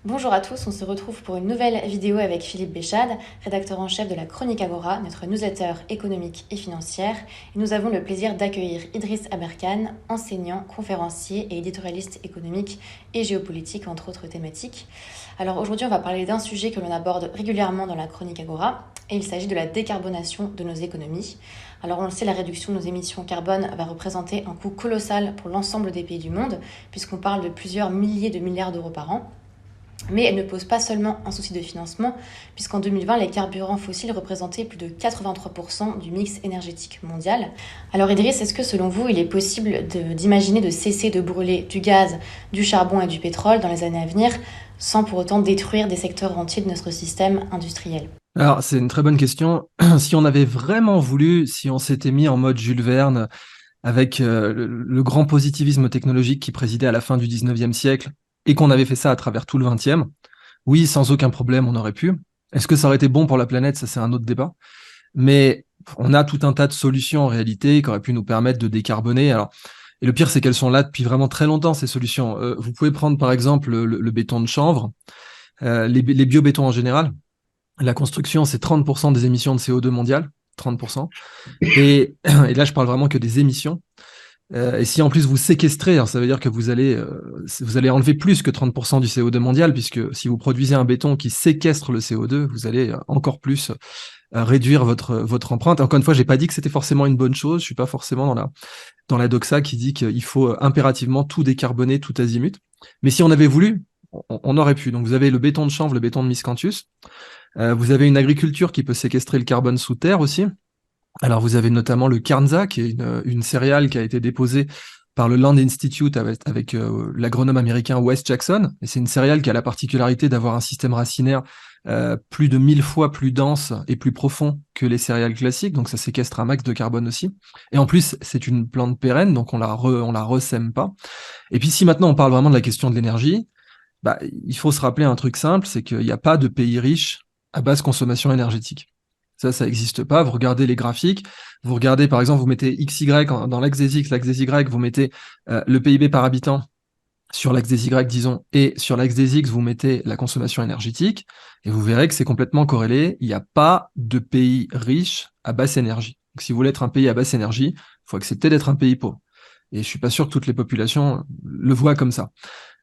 Bonjour à tous, on se retrouve pour une nouvelle vidéo avec Philippe Béchade, rédacteur en chef de la Chronique Agora, notre newsletter économique et financière. Et nous avons le plaisir d'accueillir Idriss Aberkan, enseignant, conférencier et éditorialiste économique et géopolitique, entre autres thématiques. Alors aujourd'hui, on va parler d'un sujet que l'on aborde régulièrement dans la Chronique Agora, et il s'agit de la décarbonation de nos économies. Alors on le sait, la réduction de nos émissions carbone va représenter un coût colossal pour l'ensemble des pays du monde, puisqu'on parle de plusieurs milliers de milliards d'euros par an. Mais elle ne pose pas seulement un souci de financement, puisqu'en 2020, les carburants fossiles représentaient plus de 83% du mix énergétique mondial. Alors Idriss, est-ce que selon vous, il est possible d'imaginer de cesser de brûler du gaz, du charbon et du pétrole dans les années à venir, sans pour autant détruire des secteurs entiers de notre système industriel? Alors, c'est une très bonne question. Si on avait vraiment voulu, si on s'était mis en mode Jules Verne, avec le grand positivisme technologique qui présidait à la fin du 19e siècle, et qu'on avait fait ça à travers tout le 20e, oui, sans aucun problème, on aurait pu. Est-ce que ça aurait été bon pour la planète? Ça, c'est un autre débat. Mais on a tout un tas de solutions en réalité qui auraient pu nous permettre de décarboner. Alors, et le pire, c'est qu'elles sont là depuis vraiment très longtemps, ces solutions. Vous pouvez prendre par exemple le béton de chanvre, les biobétons en général. La construction, c'est 30% des émissions de CO2 mondiales, 30%. Et là, je parle vraiment que des émissions. Et si en plus vous séquestrez, alors ça veut dire que vous allez enlever plus que 30% du CO2 mondial, puisque si vous produisez un béton qui séquestre le CO2, vous allez encore plus réduire votre empreinte. Encore une fois, j'ai pas dit que c'était forcément une bonne chose. Je suis pas forcément dans la doxa qui dit qu'il faut impérativement tout décarboner, tout azimut. Mais si on avait voulu, on aurait pu. Donc vous avez le béton de chanvre, le béton de Miscanthus. Vous avez une agriculture qui peut séquestrer le carbone sous terre aussi. Alors vous avez notamment le Kernza, qui est une céréale qui a été déposée par le Land Institute avec l'agronome américain Wes Jackson. Et c'est une céréale qui a la particularité d'avoir un système racinaire plus de 1000 fois plus dense et plus profond que les céréales classiques, donc ça séquestre un max de carbone aussi. Et en plus, c'est une plante pérenne, donc on la ressème pas. Et puis si maintenant on parle vraiment de la question de l'énergie, bah, il faut se rappeler un truc simple, c'est qu'il n'y a pas de pays riche à basse consommation énergétique. Ça n'existe pas. Vous regardez les graphiques, vous regardez par exemple, vous mettez XY dans l'axe des X, l'axe des Y, vous mettez le PIB par habitant sur l'axe des Y, disons, et sur l'axe des X, vous mettez la consommation énergétique, et vous verrez que c'est complètement corrélé. Il n'y a pas de pays riche à basse énergie. Donc, si vous voulez être un pays à basse énergie, il faut accepter d'être un pays pauvre. Et je suis pas sûr que toutes les populations le voient comme ça.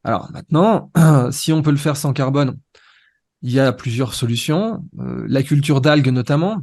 Alors maintenant, si on peut le faire sans carbone, il y a plusieurs solutions. La culture d'algues notamment,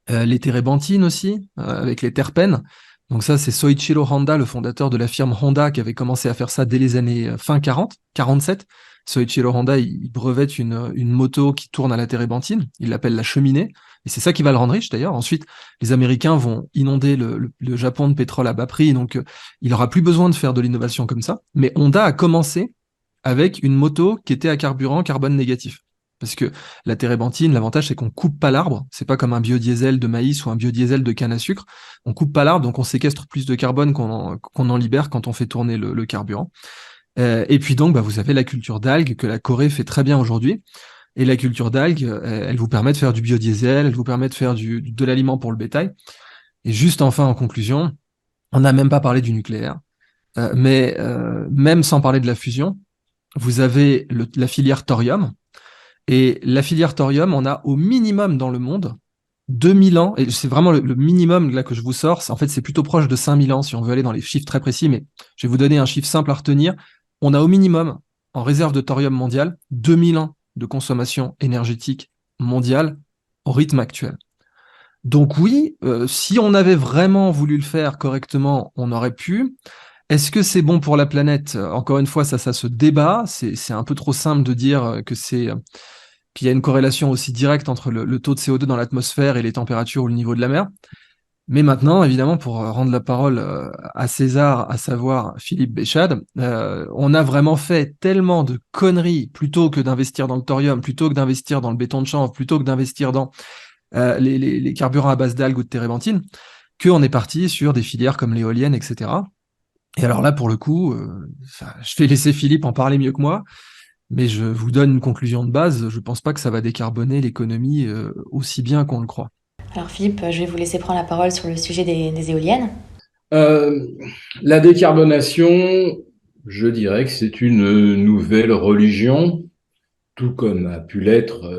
les térébenthines aussi, avec les terpènes. Donc ça, c'est Soichiro Honda, le fondateur de la firme Honda, qui avait commencé à faire ça dès les années fin 40, 47. Soichiro Honda, il brevette une moto qui tourne à la térébenthine, il l'appelle la cheminée, et c'est ça qui va le rendre riche d'ailleurs. Ensuite, les Américains vont inonder le Japon de pétrole à bas prix, donc il n'aura plus besoin de faire de l'innovation comme ça. Mais Honda a commencé avec une moto qui était à carburant carbone négatif. Parce que la térébenthine, l'avantage, c'est qu'on coupe pas l'arbre. C'est pas comme un biodiesel de maïs ou un biodiesel de canne à sucre. On coupe pas l'arbre, donc on séquestre plus de carbone qu'on en libère quand on fait tourner le carburant. Et puis donc, bah, vous avez la culture d'algues que la Corée fait très bien aujourd'hui. Et la culture d'algues, elle vous permet de faire du biodiesel, elle vous permet de faire de l'aliment pour le bétail. Et juste enfin, en conclusion, on n'a même pas parlé du nucléaire. Mais même sans parler de la fusion, vous avez la filière thorium, et la filière thorium, on a au minimum dans le monde 2000 ans, et c'est vraiment le minimum là que je vous sors, en fait c'est plutôt proche de 5000 ans si on veut aller dans les chiffres très précis, mais je vais vous donner un chiffre simple à retenir. On a au minimum en réserve de thorium mondial 2000 ans de consommation énergétique mondiale au rythme actuel. Donc oui, si on avait vraiment voulu le faire correctement, on aurait pu. Est-ce que c'est bon pour la planète? Encore une fois, ça se débat. C'est un peu trop simple de dire qu'il y a une corrélation aussi directe entre le taux de CO2 dans l'atmosphère et les températures ou le niveau de la mer. Mais maintenant, évidemment, pour rendre la parole à César, à savoir Philippe Béchade, on a vraiment fait tellement de conneries plutôt que d'investir dans le thorium, plutôt que d'investir dans le béton de chanvre, plutôt que d'investir dans les carburants à base d'algues ou de térébenthine, qu'on est parti sur des filières comme l'éolienne, etc. Et alors là, pour le coup, je vais laisser Philippe en parler mieux que moi, mais je vous donne une conclusion de base. Je pense pas que ça va décarboner l'économie aussi bien qu'on le croit. Alors Philippe, je vais vous laisser prendre la parole sur le sujet des éoliennes. Euh, la décarbonation, je dirais que c'est une nouvelle religion. tout comme a pu l'être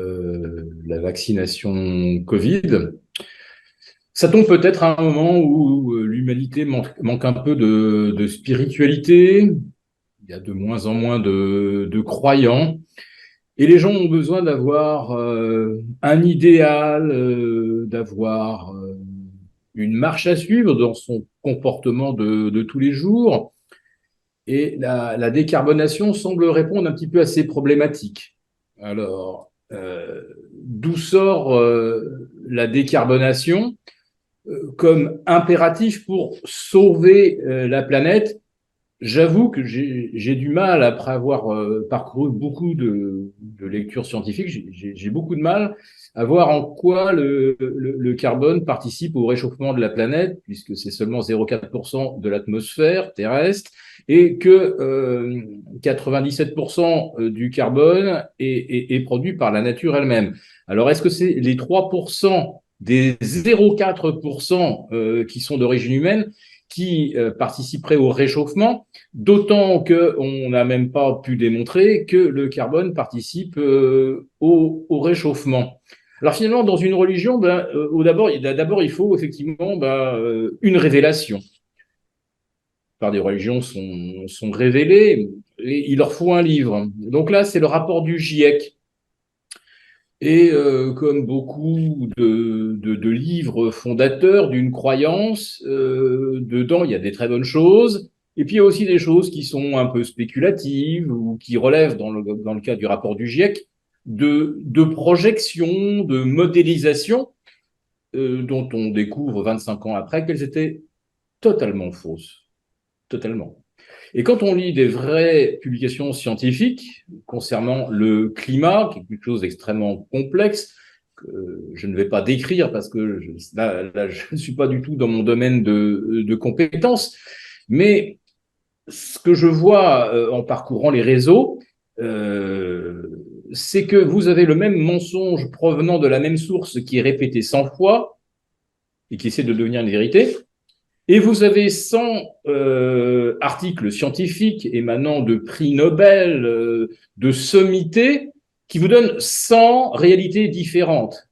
la vaccination Covid. Ça tombe peut-être à un moment où l'humanité manque un peu de spiritualité. Il y a de moins en moins de croyants. Et les gens ont besoin d'avoir un idéal, d'avoir une marche à suivre dans son comportement de tous les jours. Et la décarbonation semble répondre un petit peu à ces problématiques. Alors, d'où sort la décarbonation comme impératif pour sauver la planète? J'avoue que j'ai du mal, après avoir parcouru beaucoup de lectures scientifiques, j'ai beaucoup de mal à voir en quoi le carbone participe au réchauffement de la planète, puisque c'est seulement 0,4% de l'atmosphère terrestre, et que 97% du carbone est produit par la nature elle-même. Alors, est-ce que c'est les 3% des 0,4% qui sont d'origine humaine qui participeraient au réchauffement, d'autant qu'on n'a même pas pu démontrer que le carbone participe au réchauffement. Alors finalement, dans une religion, d'abord, il faut effectivement une révélation. Par des religions sont révélées, et il leur faut un livre. Donc là, c'est le rapport du GIEC. Et comme beaucoup de livres fondateurs d'une croyance, dedans, il y a des très bonnes choses. Et puis, il y a aussi des choses qui sont un peu spéculatives ou qui relèvent, dans le cas du rapport du GIEC, de projection, de modélisation, dont on découvre 25 ans après qu'elles étaient totalement fausses. Totalement. Et quand on lit des vraies publications scientifiques concernant le climat, qui est quelque chose d'extrêmement complexe, que je ne vais pas décrire parce que là, je ne suis pas du tout dans mon domaine de compétences, mais ce que je vois en parcourant les réseaux, c'est que vous avez le même mensonge provenant de la même source qui est répété 100 fois et qui essaie de devenir une vérité. Et vous avez 100 articles scientifiques émanant de prix Nobel, de sommités, qui vous donnent 100 réalités différentes.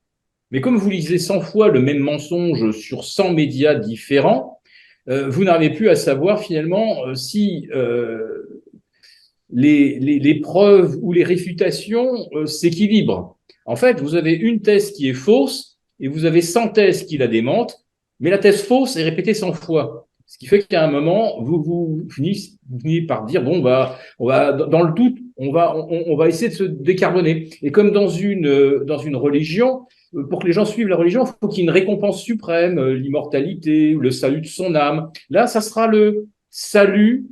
Mais comme vous lisez 100 fois le même mensonge sur 100 médias différents, vous n'arrivez plus à savoir finalement si les preuves ou les réfutations s'équilibrent. En fait, vous avez une thèse qui est fausse et vous avez 100 thèses qui la démentent, mais la thèse fausse est répétée 100 fois. Ce qui fait qu'à un moment, vous finissez par dire, bon, on va, dans le doute, on va essayer de se décarboner. Et comme dans une religion, pour que les gens suivent la religion, il faut qu'il y ait une récompense suprême, l'immortalité, le salut de son âme. Là, ça sera le salut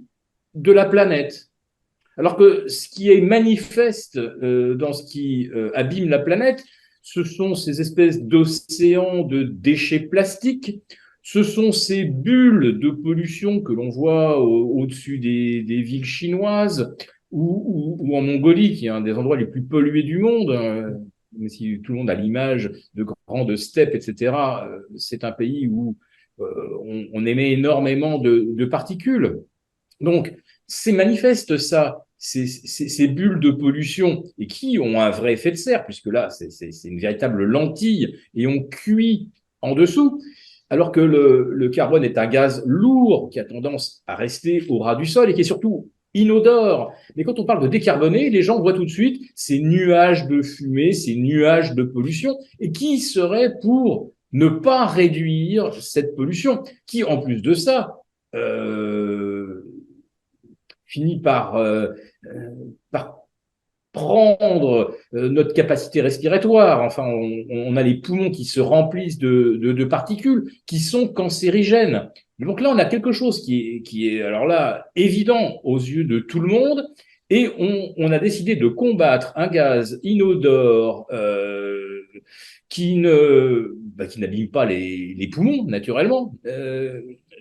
de la planète. Alors que ce qui est manifeste dans ce qui abîme la planète, ce sont ces espèces d'océans de déchets plastiques, ce sont ces bulles de pollution que l'on voit au-dessus des villes chinoises ou en Mongolie, qui est un des endroits les plus pollués du monde. Même si tout le monde a l'image de grandes steppes, etc., c'est un pays où on émet énormément de particules. Donc, c'est manifeste ça, ces bulles de pollution, et qui ont un vrai effet de serre, puisque là, c'est une véritable lentille, et on cuit en dessous, alors que le carbone est un gaz lourd qui a tendance à rester au ras du sol et qui est surtout inodore. Mais quand on parle de décarboner, les gens voient tout de suite ces nuages de fumée, ces nuages de pollution, et qui serait pour ne pas réduire cette pollution, qui, en plus de ça, finit par prendre notre capacité respiratoire. Enfin, on a les poumons qui se remplissent de particules qui sont cancérigènes. Donc là, on a quelque chose qui est alors là évident aux yeux de tout le monde, et on a décidé de combattre un gaz inodore qui n'abîme pas les poumons naturellement.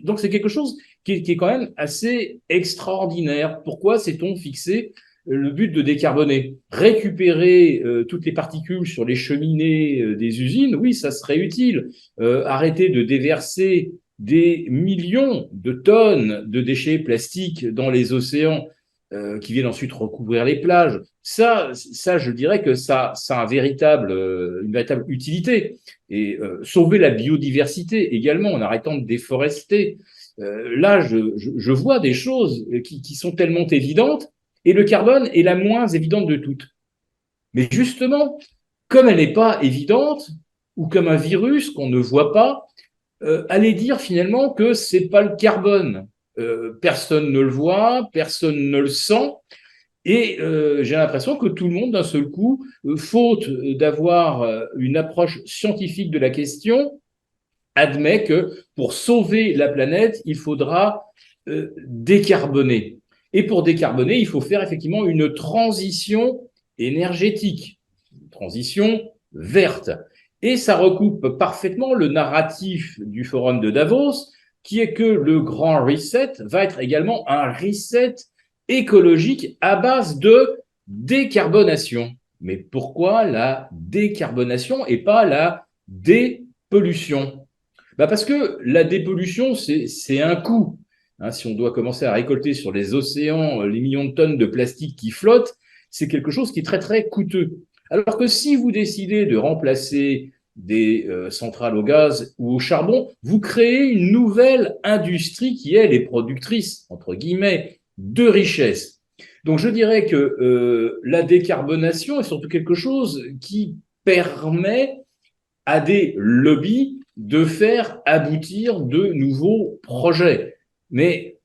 Donc c'est quelque chose qui est quand même assez extraordinaire. Pourquoi s'est-on fixé le but de décarboner? Récupérer toutes les particules sur les cheminées des usines, oui, ça serait utile. Arrêter de déverser des millions de tonnes de déchets plastiques dans les océans, qui viennent ensuite recouvrir les plages. Ça, je dirais que ça a une véritable utilité. Et sauver la biodiversité également en arrêtant de déforester. Là, je vois des choses qui sont tellement évidentes, et le carbone est la moins évidente de toutes. Mais justement, comme elle n'est pas évidente, ou comme un virus qu'on ne voit pas, aller dire finalement que c'est pas le carbone. Personne ne le voit, personne ne le sent, et j'ai l'impression que tout le monde, d'un seul coup, faute d'avoir une approche scientifique de la question, admet que pour sauver la planète, il faudra décarboner. Et pour décarboner, il faut faire effectivement une transition énergétique, une transition verte. Et ça recoupe parfaitement le narratif du forum de Davos, qui est que le grand reset va être également un reset écologique à base de décarbonation. Mais pourquoi la décarbonation et pas la dépollution? Parce que la dépollution, c'est un coût. Si on doit commencer à récolter sur les océans les millions de tonnes de plastique qui flottent, c'est quelque chose qui est très, très coûteux. Alors que si vous décidez de remplacer des centrales au gaz ou au charbon, vous créez une nouvelle industrie qui, elle, est productrice, entre guillemets, de richesse. Donc, je dirais que la décarbonation est surtout quelque chose qui permet à des lobbies de faire aboutir de nouveaux projets. Mais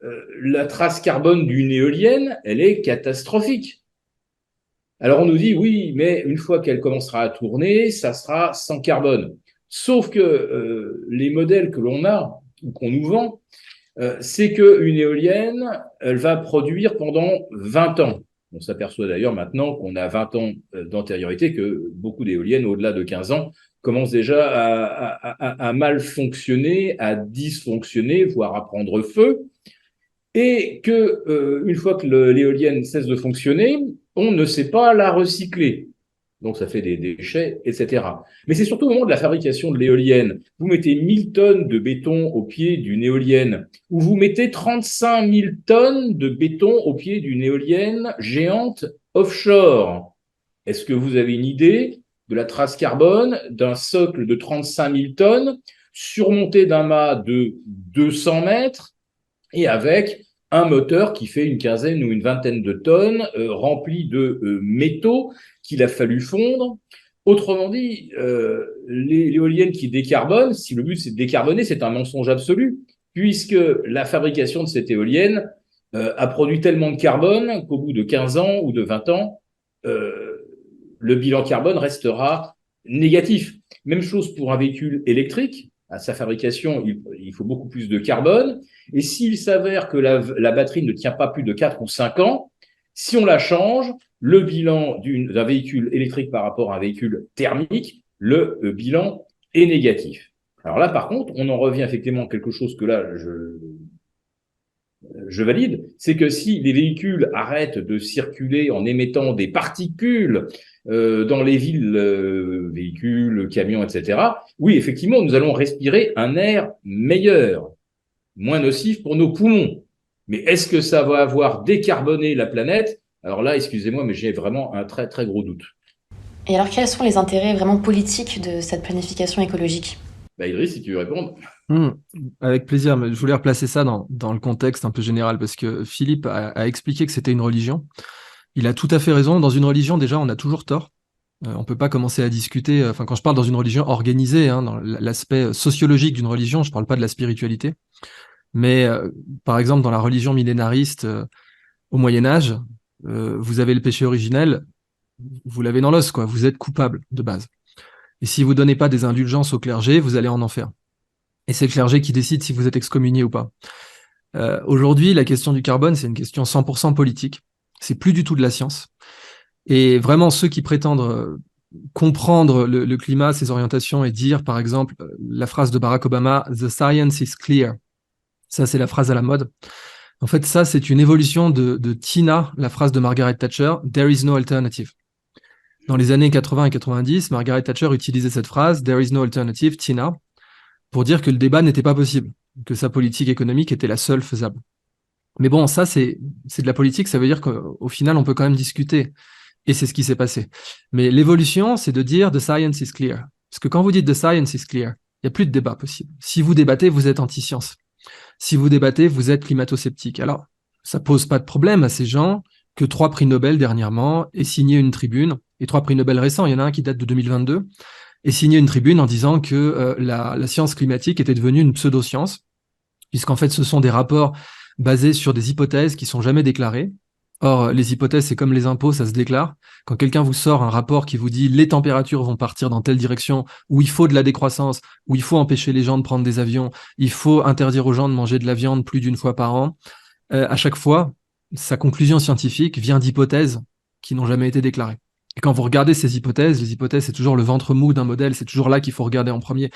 la trace carbone d'une éolienne, elle est catastrophique. Alors on nous dit, oui, mais une fois qu'elle commencera à tourner, ça sera sans carbone. Sauf que les modèles que l'on a, ou qu'on nous vend, c'est qu'une éolienne, elle va produire pendant 20 ans. On s'aperçoit d'ailleurs maintenant qu'on a 20 ans d'antériorité, que beaucoup d'éoliennes, au-delà de 15 ans, commencent déjà à mal fonctionner, à dysfonctionner, voire à prendre feu. Et que une fois que l'éolienne cesse de fonctionner, on ne sait pas la recycler. Donc ça fait des déchets, etc. Mais c'est surtout au moment de la fabrication de l'éolienne. Vous mettez 1000 tonnes de béton au pied d'une éolienne, ou vous mettez 35 000 tonnes de béton au pied d'une éolienne géante offshore. Est-ce que vous avez une idée de la trace carbone d'un socle de 35 000 tonnes surmonté d'un mât de 200 mètres et avec un moteur qui fait une quinzaine ou une vingtaine de tonnes, rempli de métaux qu'il a fallu fondre? Autrement dit, l'éolienne qui décarbone, si le but c'est de décarboner, c'est un mensonge absolu, puisque la fabrication de cette éolienne a produit tellement de carbone qu'au bout de 15 ans ou de 20 ans, le bilan carbone restera négatif. Même chose pour un véhicule électrique. À sa fabrication, il faut beaucoup plus de carbone. Et s'il s'avère que la batterie ne tient pas plus de 4 ou 5 ans, si on la change, le bilan d'un véhicule électrique par rapport à un véhicule thermique, le bilan est négatif. Alors là, par contre, on en revient effectivement à quelque chose que là, je valide, c'est que si les véhicules arrêtent de circuler en émettant des particules dans les villes, véhicules, camions, etc., oui, effectivement, nous allons respirer un air meilleur, moins nocif pour nos poumons. Mais est-ce que ça va avoir décarboné la planète? Alors là, excusez-moi, mais j'ai vraiment un très, très gros doute. Et alors, quels sont les intérêts vraiment politiques de cette planification écologique? Idriss, si tu veux répondre. Avec plaisir, mais je voulais replacer ça dans le contexte un peu général, parce que Philippe a expliqué que c'était une religion. Il a tout à fait raison. Dans une religion, déjà, on a toujours tort. On ne peut pas commencer à discuter, quand je parle dans une religion organisée, dans l'aspect sociologique d'une religion, je ne parle pas de la spiritualité, mais par exemple, dans la religion millénariste au Moyen-Âge, vous avez le péché originel, vous l'avez dans l'os, quoi. Vous êtes coupable de base. Et si vous ne donnez pas des indulgences au clergé, vous allez en enfer. Et c'est le clergé qui décide si vous êtes excommunié ou pas. Aujourd'hui, la question du carbone, c'est une question 100% politique. C'est plus du tout de la science. Et vraiment, ceux qui prétendent comprendre le climat, ses orientations, et dire, par exemple, la phrase de Barack Obama, « The science is clear ». Ça, c'est la phrase à la mode. En fait, ça, c'est une évolution de Tina, la phrase de Margaret Thatcher, « There is no alternative ». Dans les années 80 et 90, Margaret Thatcher utilisait cette phrase, « There is no alternative, Tina », pour dire que le débat n'était pas possible, que sa politique économique était la seule faisable. Mais bon, ça, c'est de la politique, ça veut dire qu'au final, on peut quand même discuter. Et c'est ce qui s'est passé. Mais l'évolution, c'est de dire « the science is clear ». Parce que quand vous dites « the science is clear », il n'y a plus de débat possible. Si vous débattez, vous êtes anti-science. Si vous débattez, vous êtes climato-sceptique. Alors, ça pose pas de problème à ces gens que 3 prix Nobel dernièrement aient signé une tribune, et 3 prix Nobel récents, il y en a un qui date de 2022, et signé une tribune en disant que la science climatique était devenue une pseudo-science, puisqu'en fait, ce sont des rapports basés sur des hypothèses qui sont jamais déclarées. Or, les hypothèses, c'est comme les impôts, ça se déclare. Quand quelqu'un vous sort un rapport qui vous dit les températures vont partir dans telle direction, où il faut de la décroissance, où il faut empêcher les gens de prendre des avions, il faut interdire aux gens de manger de la viande plus d'une fois par an, à chaque fois, sa conclusion scientifique vient d'hypothèses qui n'ont jamais été déclarées. Et quand vous regardez ces hypothèses, les hypothèses, c'est toujours le ventre mou d'un modèle, c'est toujours là qu'il faut regarder en premier.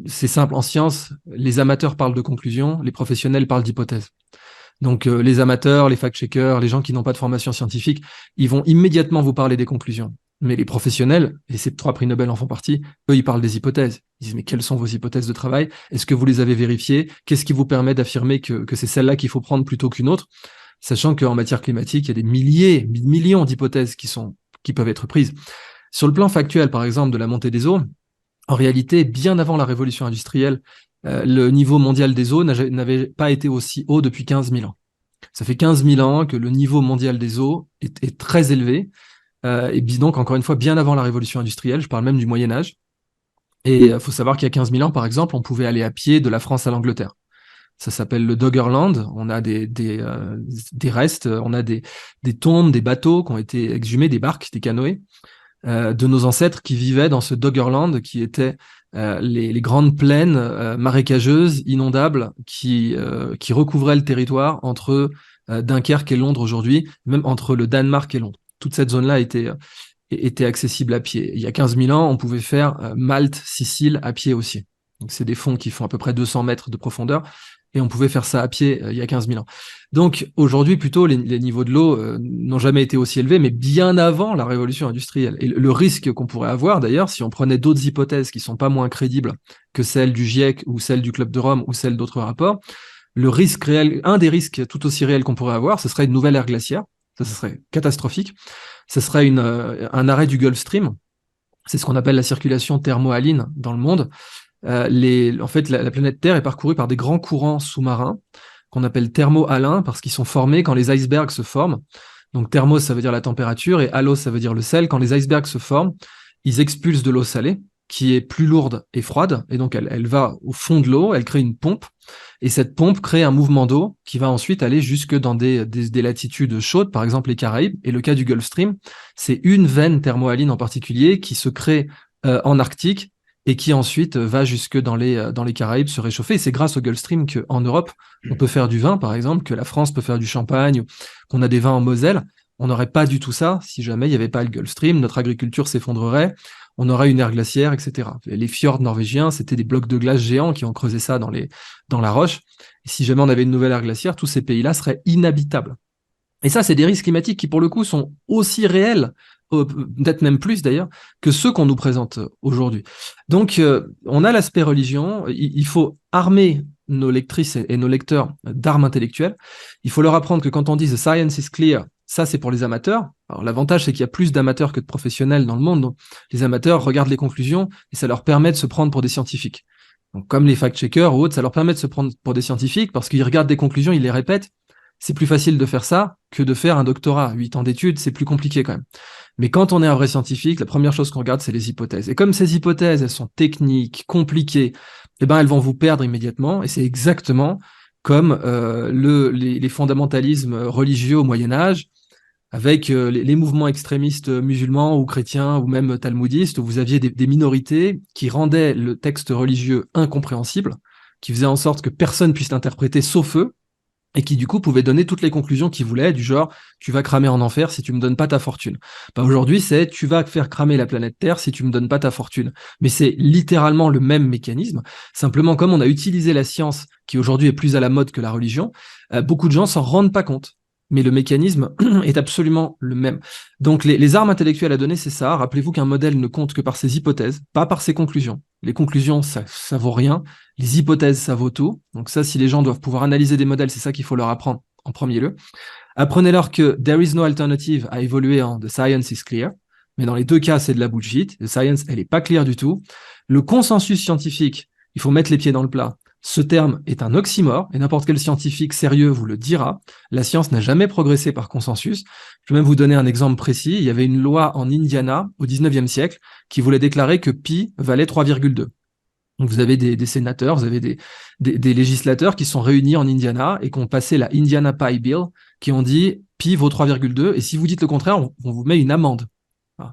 C'est simple, en science, les amateurs parlent de conclusions, les professionnels parlent d'hypothèses. Donc les amateurs, les fact-checkers, les gens qui n'ont pas de formation scientifique, ils vont immédiatement vous parler des conclusions. Mais les professionnels, et ces 3 prix Nobel en font partie, eux, ils parlent des hypothèses. Ils disent, mais quelles sont vos hypothèses de travail? Est-ce que vous les avez vérifiées? Qu'est-ce qui vous permet d'affirmer que c'est celle-là qu'il faut prendre plutôt qu'une autre? Sachant qu'en matière climatique, il y a des milliers, millions d'hypothèses qui peuvent être prises. Sur le plan factuel, par exemple, de la montée des eaux, en réalité, bien avant la révolution industrielle, le niveau mondial des eaux n'avait pas été aussi haut depuis 15 000 ans. Ça fait 15 000 ans que le niveau mondial des eaux est très élevé, et donc, encore une fois, bien avant la révolution industrielle, je parle même du Moyen-Âge. Et il faut savoir qu'il y a 15 000 ans, par exemple, on pouvait aller à pied de la France à l'Angleterre. Ça s'appelle le Doggerland. On a des restes, on a des tombes, des bateaux qui ont été exhumés, des barques, des canoës, de nos ancêtres qui vivaient dans ce Doggerland, qui étaient les grandes plaines marécageuses, inondables, qui recouvraient le territoire entre Dunkerque et Londres aujourd'hui, même entre le Danemark et Londres. Toute cette zone-là était accessible à pied. Il y a 15 000 ans, on pouvait faire Malte, Sicile à pied aussi. Donc c'est des fonds qui font à peu près 200 mètres de profondeur, et on pouvait faire ça à pied il y a 15 000 ans. Donc aujourd'hui, plutôt, les niveaux de l'eau n'ont jamais été aussi élevés, mais bien avant la révolution industrielle. Et le risque qu'on pourrait avoir, d'ailleurs, si on prenait d'autres hypothèses qui sont pas moins crédibles que celles du GIEC ou celles du Club de Rome ou celles d'autres rapports, le risque réel, un des risques tout aussi réels qu'on pourrait avoir, ce serait une nouvelle ère glaciaire. Ça serait catastrophique. Ce serait un arrêt du Gulf Stream. C'est ce qu'on appelle la circulation thermohaline dans le monde. En fait, la planète Terre est parcourue par des grands courants sous-marins qu'on appelle thermo-halins parce qu'ils sont formés quand les icebergs se forment. Donc thermos, ça veut dire la température, et halos, ça veut dire le sel. Quand les icebergs se forment, ils expulsent de l'eau salée, qui est plus lourde et froide, et donc elle va au fond de l'eau, elle crée une pompe, et cette pompe crée un mouvement d'eau qui va ensuite aller jusque dans des latitudes chaudes, par exemple les Caraïbes, et le cas du Gulf Stream, c'est une veine thermohaline en particulier qui se crée en Arctique, et qui ensuite va jusque dans les Caraïbes se réchauffer. Et c'est grâce au Gulf Stream qu'en Europe, on peut faire du vin, par exemple, que la France peut faire du champagne, qu'on a des vins en Moselle. On n'aurait pas du tout ça si jamais il n'y avait pas le Gulf Stream. Notre agriculture s'effondrerait, on aurait une ère glaciaire, etc. Les fjords norvégiens, c'était des blocs de glace géants qui ont creusé ça dans la roche. Et si jamais on avait une nouvelle ère glaciaire, tous ces pays-là seraient inhabitables. Et ça, c'est des risques climatiques qui, pour le coup, sont aussi réels, peut-être même plus d'ailleurs, que ceux qu'on nous présente aujourd'hui. Donc, on a l'aspect religion. Il faut armer nos lectrices et nos lecteurs d'armes intellectuelles. Il faut leur apprendre que quand on dit « the science is clear », ça, c'est pour les amateurs. Alors, l'avantage, c'est qu'il y a plus d'amateurs que de professionnels dans le monde. Donc, les amateurs regardent les conclusions et ça leur permet de se prendre pour des scientifiques. Donc, comme les fact-checkers ou autres, ça leur permet de se prendre pour des scientifiques parce qu'ils regardent des conclusions, ils les répètent. C'est plus facile de faire ça que de faire un doctorat. 8 ans d'études, c'est plus compliqué quand même. Mais quand on est un vrai scientifique, la première chose qu'on regarde, c'est les hypothèses. Et comme ces hypothèses, elles sont techniques, compliquées, eh ben, elles vont vous perdre immédiatement. Et c'est exactement comme les fondamentalismes religieux au Moyen-Âge, avec les mouvements extrémistes musulmans ou chrétiens ou même talmudistes, où vous aviez des minorités qui rendaient le texte religieux incompréhensible, qui faisaient en sorte que personne puisse l'interpréter sauf eux, et qui du coup pouvaient donner toutes les conclusions qu'ils voulaient, du genre « tu vas cramer en enfer si tu me donnes pas ta fortune ». Bah, aujourd'hui, c'est « tu vas faire cramer la planète Terre si tu me donnes pas ta fortune ». Mais c'est littéralement le même mécanisme, simplement comme on a utilisé la science, qui aujourd'hui est plus à la mode que la religion, beaucoup de gens s'en rendent pas compte. mais le mécanisme est absolument le même. Donc les armes intellectuelles à donner, c'est ça. Rappelez-vous qu'un modèle ne compte que par ses hypothèses, pas par ses conclusions. Les conclusions, ça vaut rien. Les hypothèses, ça vaut tout. Donc ça, si les gens doivent pouvoir analyser des modèles, c'est ça qu'il faut leur apprendre en premier lieu. Apprenez-leur que there is no alternative à évoluer en the science is clear. Mais dans les deux cas, c'est de la bullshit. The science, elle est pas claire du tout. Le consensus scientifique, il faut mettre les pieds dans le plat. Ce terme est un oxymore, et n'importe quel scientifique sérieux vous le dira. La science n'a jamais progressé par consensus. Je vais même vous donner un exemple précis. Il y avait une loi en Indiana, au 19e siècle, qui voulait déclarer que pi valait 3,2. Donc vous avez des sénateurs, vous avez des législateurs qui sont réunis en Indiana et qui ont passé la Indiana Pi Bill, qui ont dit pi vaut 3,2, et si vous dites le contraire, on vous met une amende.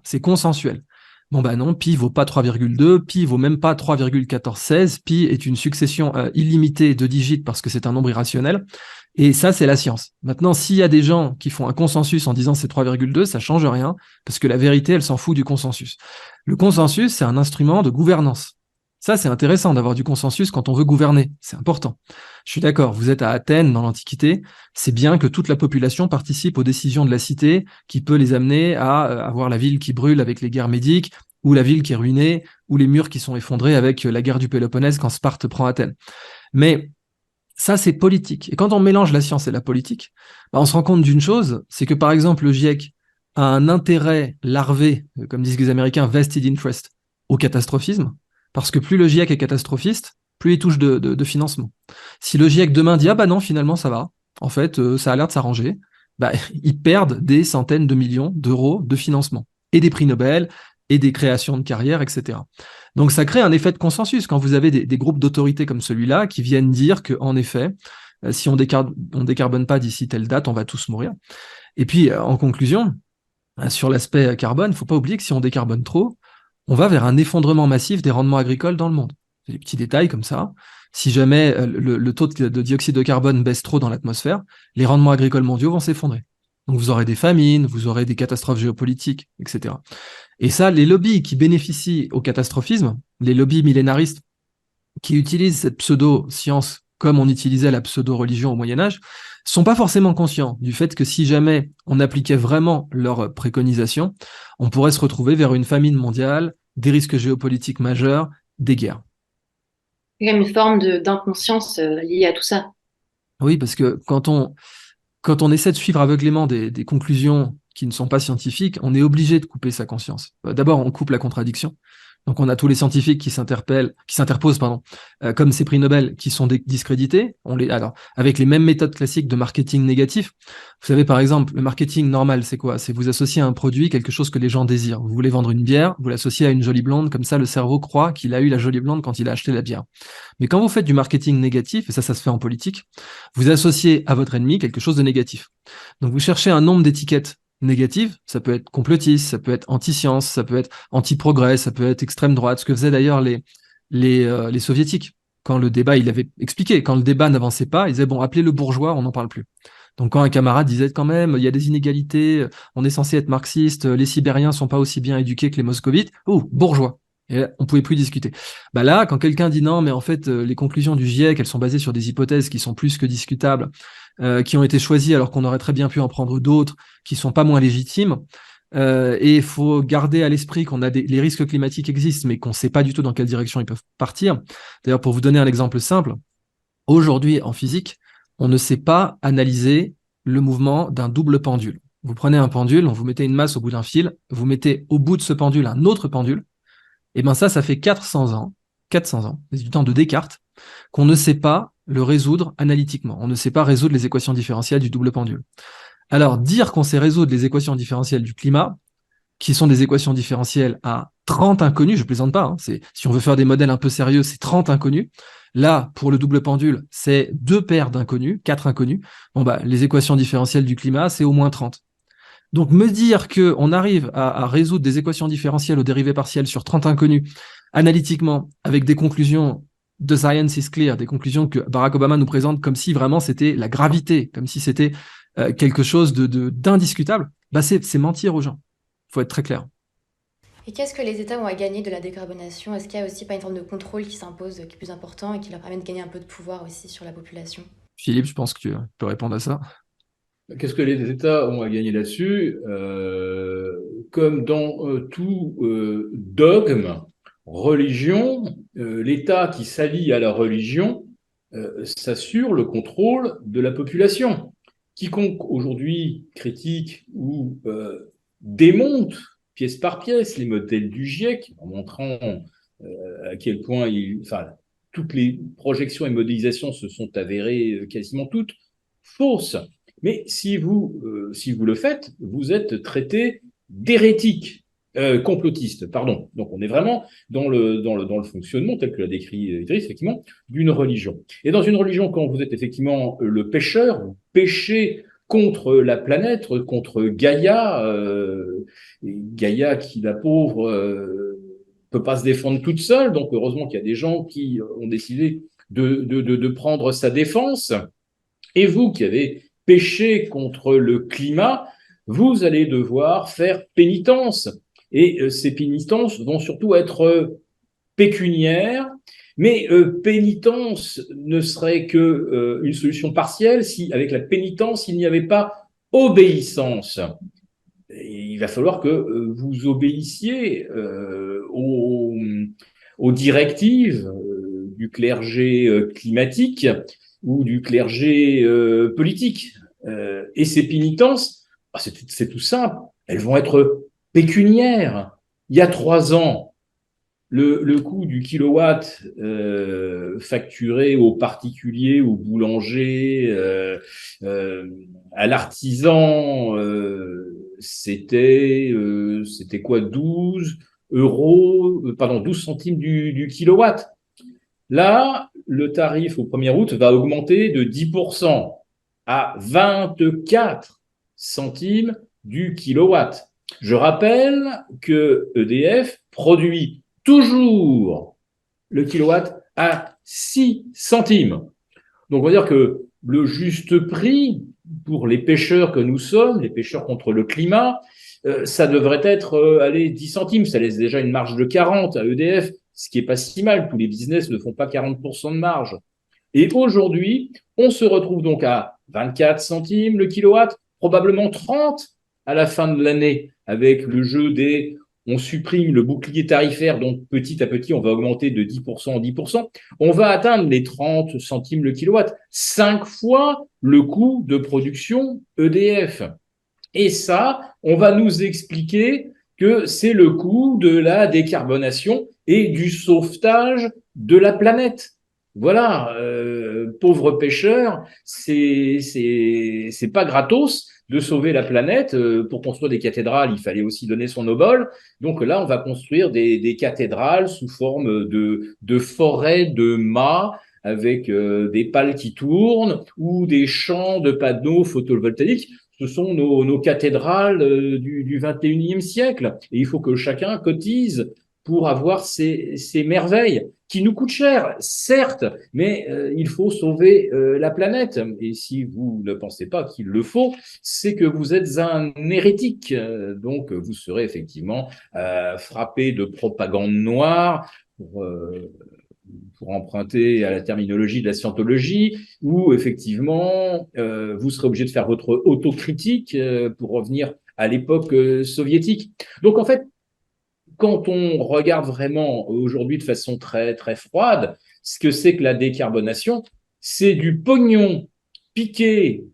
C'est consensuel. Bon bah non, pi vaut pas 3,2, pi vaut même pas 3,1416, pi est une succession illimitée de digits parce que c'est un nombre irrationnel, et ça c'est la science. Maintenant, s'il y a des gens qui font un consensus en disant c'est 3,2, ça change rien, parce que la vérité, elle s'en fout du consensus. Le consensus, c'est un instrument de gouvernance. Ça, c'est intéressant d'avoir du consensus quand on veut gouverner, c'est important. Je suis d'accord, vous êtes à Athènes dans l'Antiquité, c'est bien que toute la population participe aux décisions de la cité qui peut les amener à avoir la ville qui brûle avec les guerres médiques, ou la ville qui est ruinée, ou les murs qui sont effondrés avec la guerre du Péloponnèse quand Sparte prend Athènes. Mais ça, c'est politique. Et quand on mélange la science et la politique, on se rend compte d'une chose, c'est que par exemple le GIEC a un intérêt larvé, comme disent les Américains, vested interest, au catastrophisme, parce que plus le GIEC est catastrophiste, plus il touche de financement. Si le GIEC demain dit « Ah bah non, finalement ça va, en fait, ça a l'air de s'arranger », ils perdent des centaines de millions d'euros de financement, et des prix Nobel, et des créations de carrières, etc. Donc ça crée un effet de consensus quand vous avez des groupes d'autorité comme celui-là qui viennent dire qu'en effet, si on décarbone pas d'ici telle date, on va tous mourir. Et puis, en conclusion, sur l'aspect carbone, il ne faut pas oublier que si on décarbone trop, on va vers un effondrement massif des rendements agricoles dans le monde. C'est des petits détails comme ça. Si jamais le taux de dioxyde de carbone baisse trop dans l'atmosphère, les rendements agricoles mondiaux vont s'effondrer. Donc vous aurez des famines, vous aurez des catastrophes géopolitiques, etc. Et ça, les lobbies qui bénéficient au catastrophisme, les lobbies millénaristes qui utilisent cette pseudo-science comme on utilisait la pseudo-religion au Moyen-Âge, sont pas forcément conscients du fait que si jamais on appliquait vraiment leurs préconisations, on pourrait se retrouver vers une famine mondiale, des risques géopolitiques majeurs, des guerres. Il y a une forme d'inconscience liée à tout ça. Oui, parce que quand on essaie de suivre aveuglément des conclusions qui ne sont pas scientifiques, on est obligé de couper sa conscience. D'abord, on coupe la contradiction. Donc on a tous les scientifiques qui s'interposent, comme ces prix Nobel qui sont discrédités. Alors, avec les mêmes méthodes classiques de marketing négatif. Vous savez, par exemple, le marketing normal, c'est quoi? C'est vous associer à un produit quelque chose que les gens désirent. Vous voulez vendre une bière, vous l'associez à une jolie blonde, comme ça le cerveau croit qu'il a eu la jolie blonde quand il a acheté la bière. Mais quand vous faites du marketing négatif, et ça se fait en politique, vous associez à votre ennemi quelque chose de négatif. Donc vous cherchez un nombre d'étiquettes négatives, ça peut être complotiste, ça peut être anti-science, ça peut être anti-progrès, ça peut être extrême droite, ce que faisaient d'ailleurs les soviétiques. Quand le débat, il avait expliqué, quand le débat n'avançait pas, ils disaient bon, appelez le bourgeois, on n'en parle plus. Donc quand un camarade disait quand même, il y a des inégalités, on est censé être marxiste, les Sibériens sont pas aussi bien éduqués que les moscovites, bourgeois. Et on pouvait plus discuter. Là, quand quelqu'un dit non, mais en fait, les conclusions du GIEC, elles sont basées sur des hypothèses qui sont plus que discutables, qui ont été choisies alors qu'on aurait très bien pu en prendre d'autres, qui sont pas moins légitimes. Et il faut garder à l'esprit qu'on a les risques climatiques existent, mais qu'on ne sait pas du tout dans quelle direction ils peuvent partir. D'ailleurs, pour vous donner un exemple simple, aujourd'hui en physique, on ne sait pas analyser le mouvement d'un double pendule. Vous prenez un pendule, vous mettez une masse au bout d'un fil, vous mettez au bout de ce pendule un autre pendule, et bien ça fait 400 ans, c'est du temps de Descartes, qu'on ne sait pas le résoudre analytiquement. On ne sait pas résoudre les équations différentielles du double pendule. Alors, dire qu'on sait résoudre les équations différentielles du climat, qui sont des équations différentielles à 30 inconnus, je plaisante pas, si on veut faire des modèles un peu sérieux, c'est 30 inconnus. Là, pour le double pendule, c'est 2 paires d'inconnus, 4 inconnus. Les équations différentielles du climat, c'est au moins 30. Donc, me dire qu'on arrive à résoudre des équations différentielles aux dérivées partielles sur 30 inconnus analytiquement, avec des conclusions de science is clear, des conclusions que Barack Obama nous présente comme si vraiment c'était la gravité, comme si c'était quelque chose d'indiscutable, c'est mentir aux gens. Il faut être très clair. Et qu'est-ce que les États ont à gagner de la décarbonation? Est-ce qu'il y a aussi pas une forme de contrôle qui s'impose, qui est plus important et qui leur permet de gagner un peu de pouvoir aussi sur la population? Philippe, je pense que tu peux répondre à ça. Qu'est-ce que les États ont à gagner là-dessus? Comme dans tout dogme, religion, l'État qui s'allie à la religion s'assure le contrôle de la population. Quiconque aujourd'hui critique ou démonte pièce par pièce les modèles du GIEC en montrant à quel point toutes les projections et modélisations se sont avérées quasiment toutes fausses. Mais si vous le faites, vous êtes traité d'hérétique, complotiste, pardon. Donc on est vraiment dans le fonctionnement tel que l'a décrit Idriss, effectivement, d'une religion. Et dans une religion, quand vous êtes effectivement le pécheur, vous péchez contre la planète, contre Gaïa, Gaïa qui, la pauvre, peut pas se défendre toute seule. Donc heureusement qu'il y a des gens qui ont décidé de prendre sa défense. Et vous qui avez péché contre le climat, vous allez devoir faire pénitence. Et ces pénitences vont surtout être pécuniaires, mais pénitence ne serait que une solution partielle si, avec la pénitence, il n'y avait pas obéissance. Et il va falloir que vous obéissiez aux directives du clergé climatique ou du clergé politique. Et ces pénitences, c'est tout simple, elles vont être pécuniaires. Il y a 3 ans, le coût du kilowatt facturé aux particuliers, aux boulangers, à l'artisan, c'était quoi, 12 centimes du kilowatt. Là, le tarif au 1er août va augmenter de 10% à 24 centimes du kilowatt. Je rappelle que EDF produit toujours le kilowatt à 6 centimes. Donc, on va dire que le juste prix pour les pêcheurs que nous sommes, les pêcheurs contre le climat, ça devrait être 10 centimes. Ça laisse déjà une marge de 40 à EDF, ce qui est pas si mal. Tous les business ne font pas 40% de marge. Et aujourd'hui, on se retrouve donc à 24 centimes le kilowatt, probablement 30 à la fin de l'année, avec le jeu des on supprime le bouclier tarifaire, donc petit à petit, on va augmenter de 10% en 10%. On va atteindre les 30 centimes le kilowatt, 5 fois le coût de production EDF. Et ça, on va nous expliquer que c'est le coût de la décarbonation et du sauvetage de la planète. Voilà, pauvres pêcheurs, c'est pas gratos de sauver la planète. Pour construire des cathédrales, il fallait aussi donner son obol. Donc là, on va construire des cathédrales sous forme de forêts de mâts avec des pales qui tournent ou des champs de panneaux photovoltaïques. Ce sont nos cathédrales du 21e siècle. Et il faut que chacun cotise pour avoir ces merveilles qui nous coûtent cher, certes, mais il faut sauver la planète. Et si vous ne pensez pas qu'il le faut, c'est que vous êtes un hérétique. Donc, vous serez effectivement frappé de propagande noire pour emprunter à la terminologie de la scientologie, où effectivement, vous serez obligé de faire votre autocritique pour revenir à l'époque soviétique. Donc, en fait, quand on regarde vraiment aujourd'hui de façon très, très froide, ce que c'est que la décarbonation, c'est du pognon piqué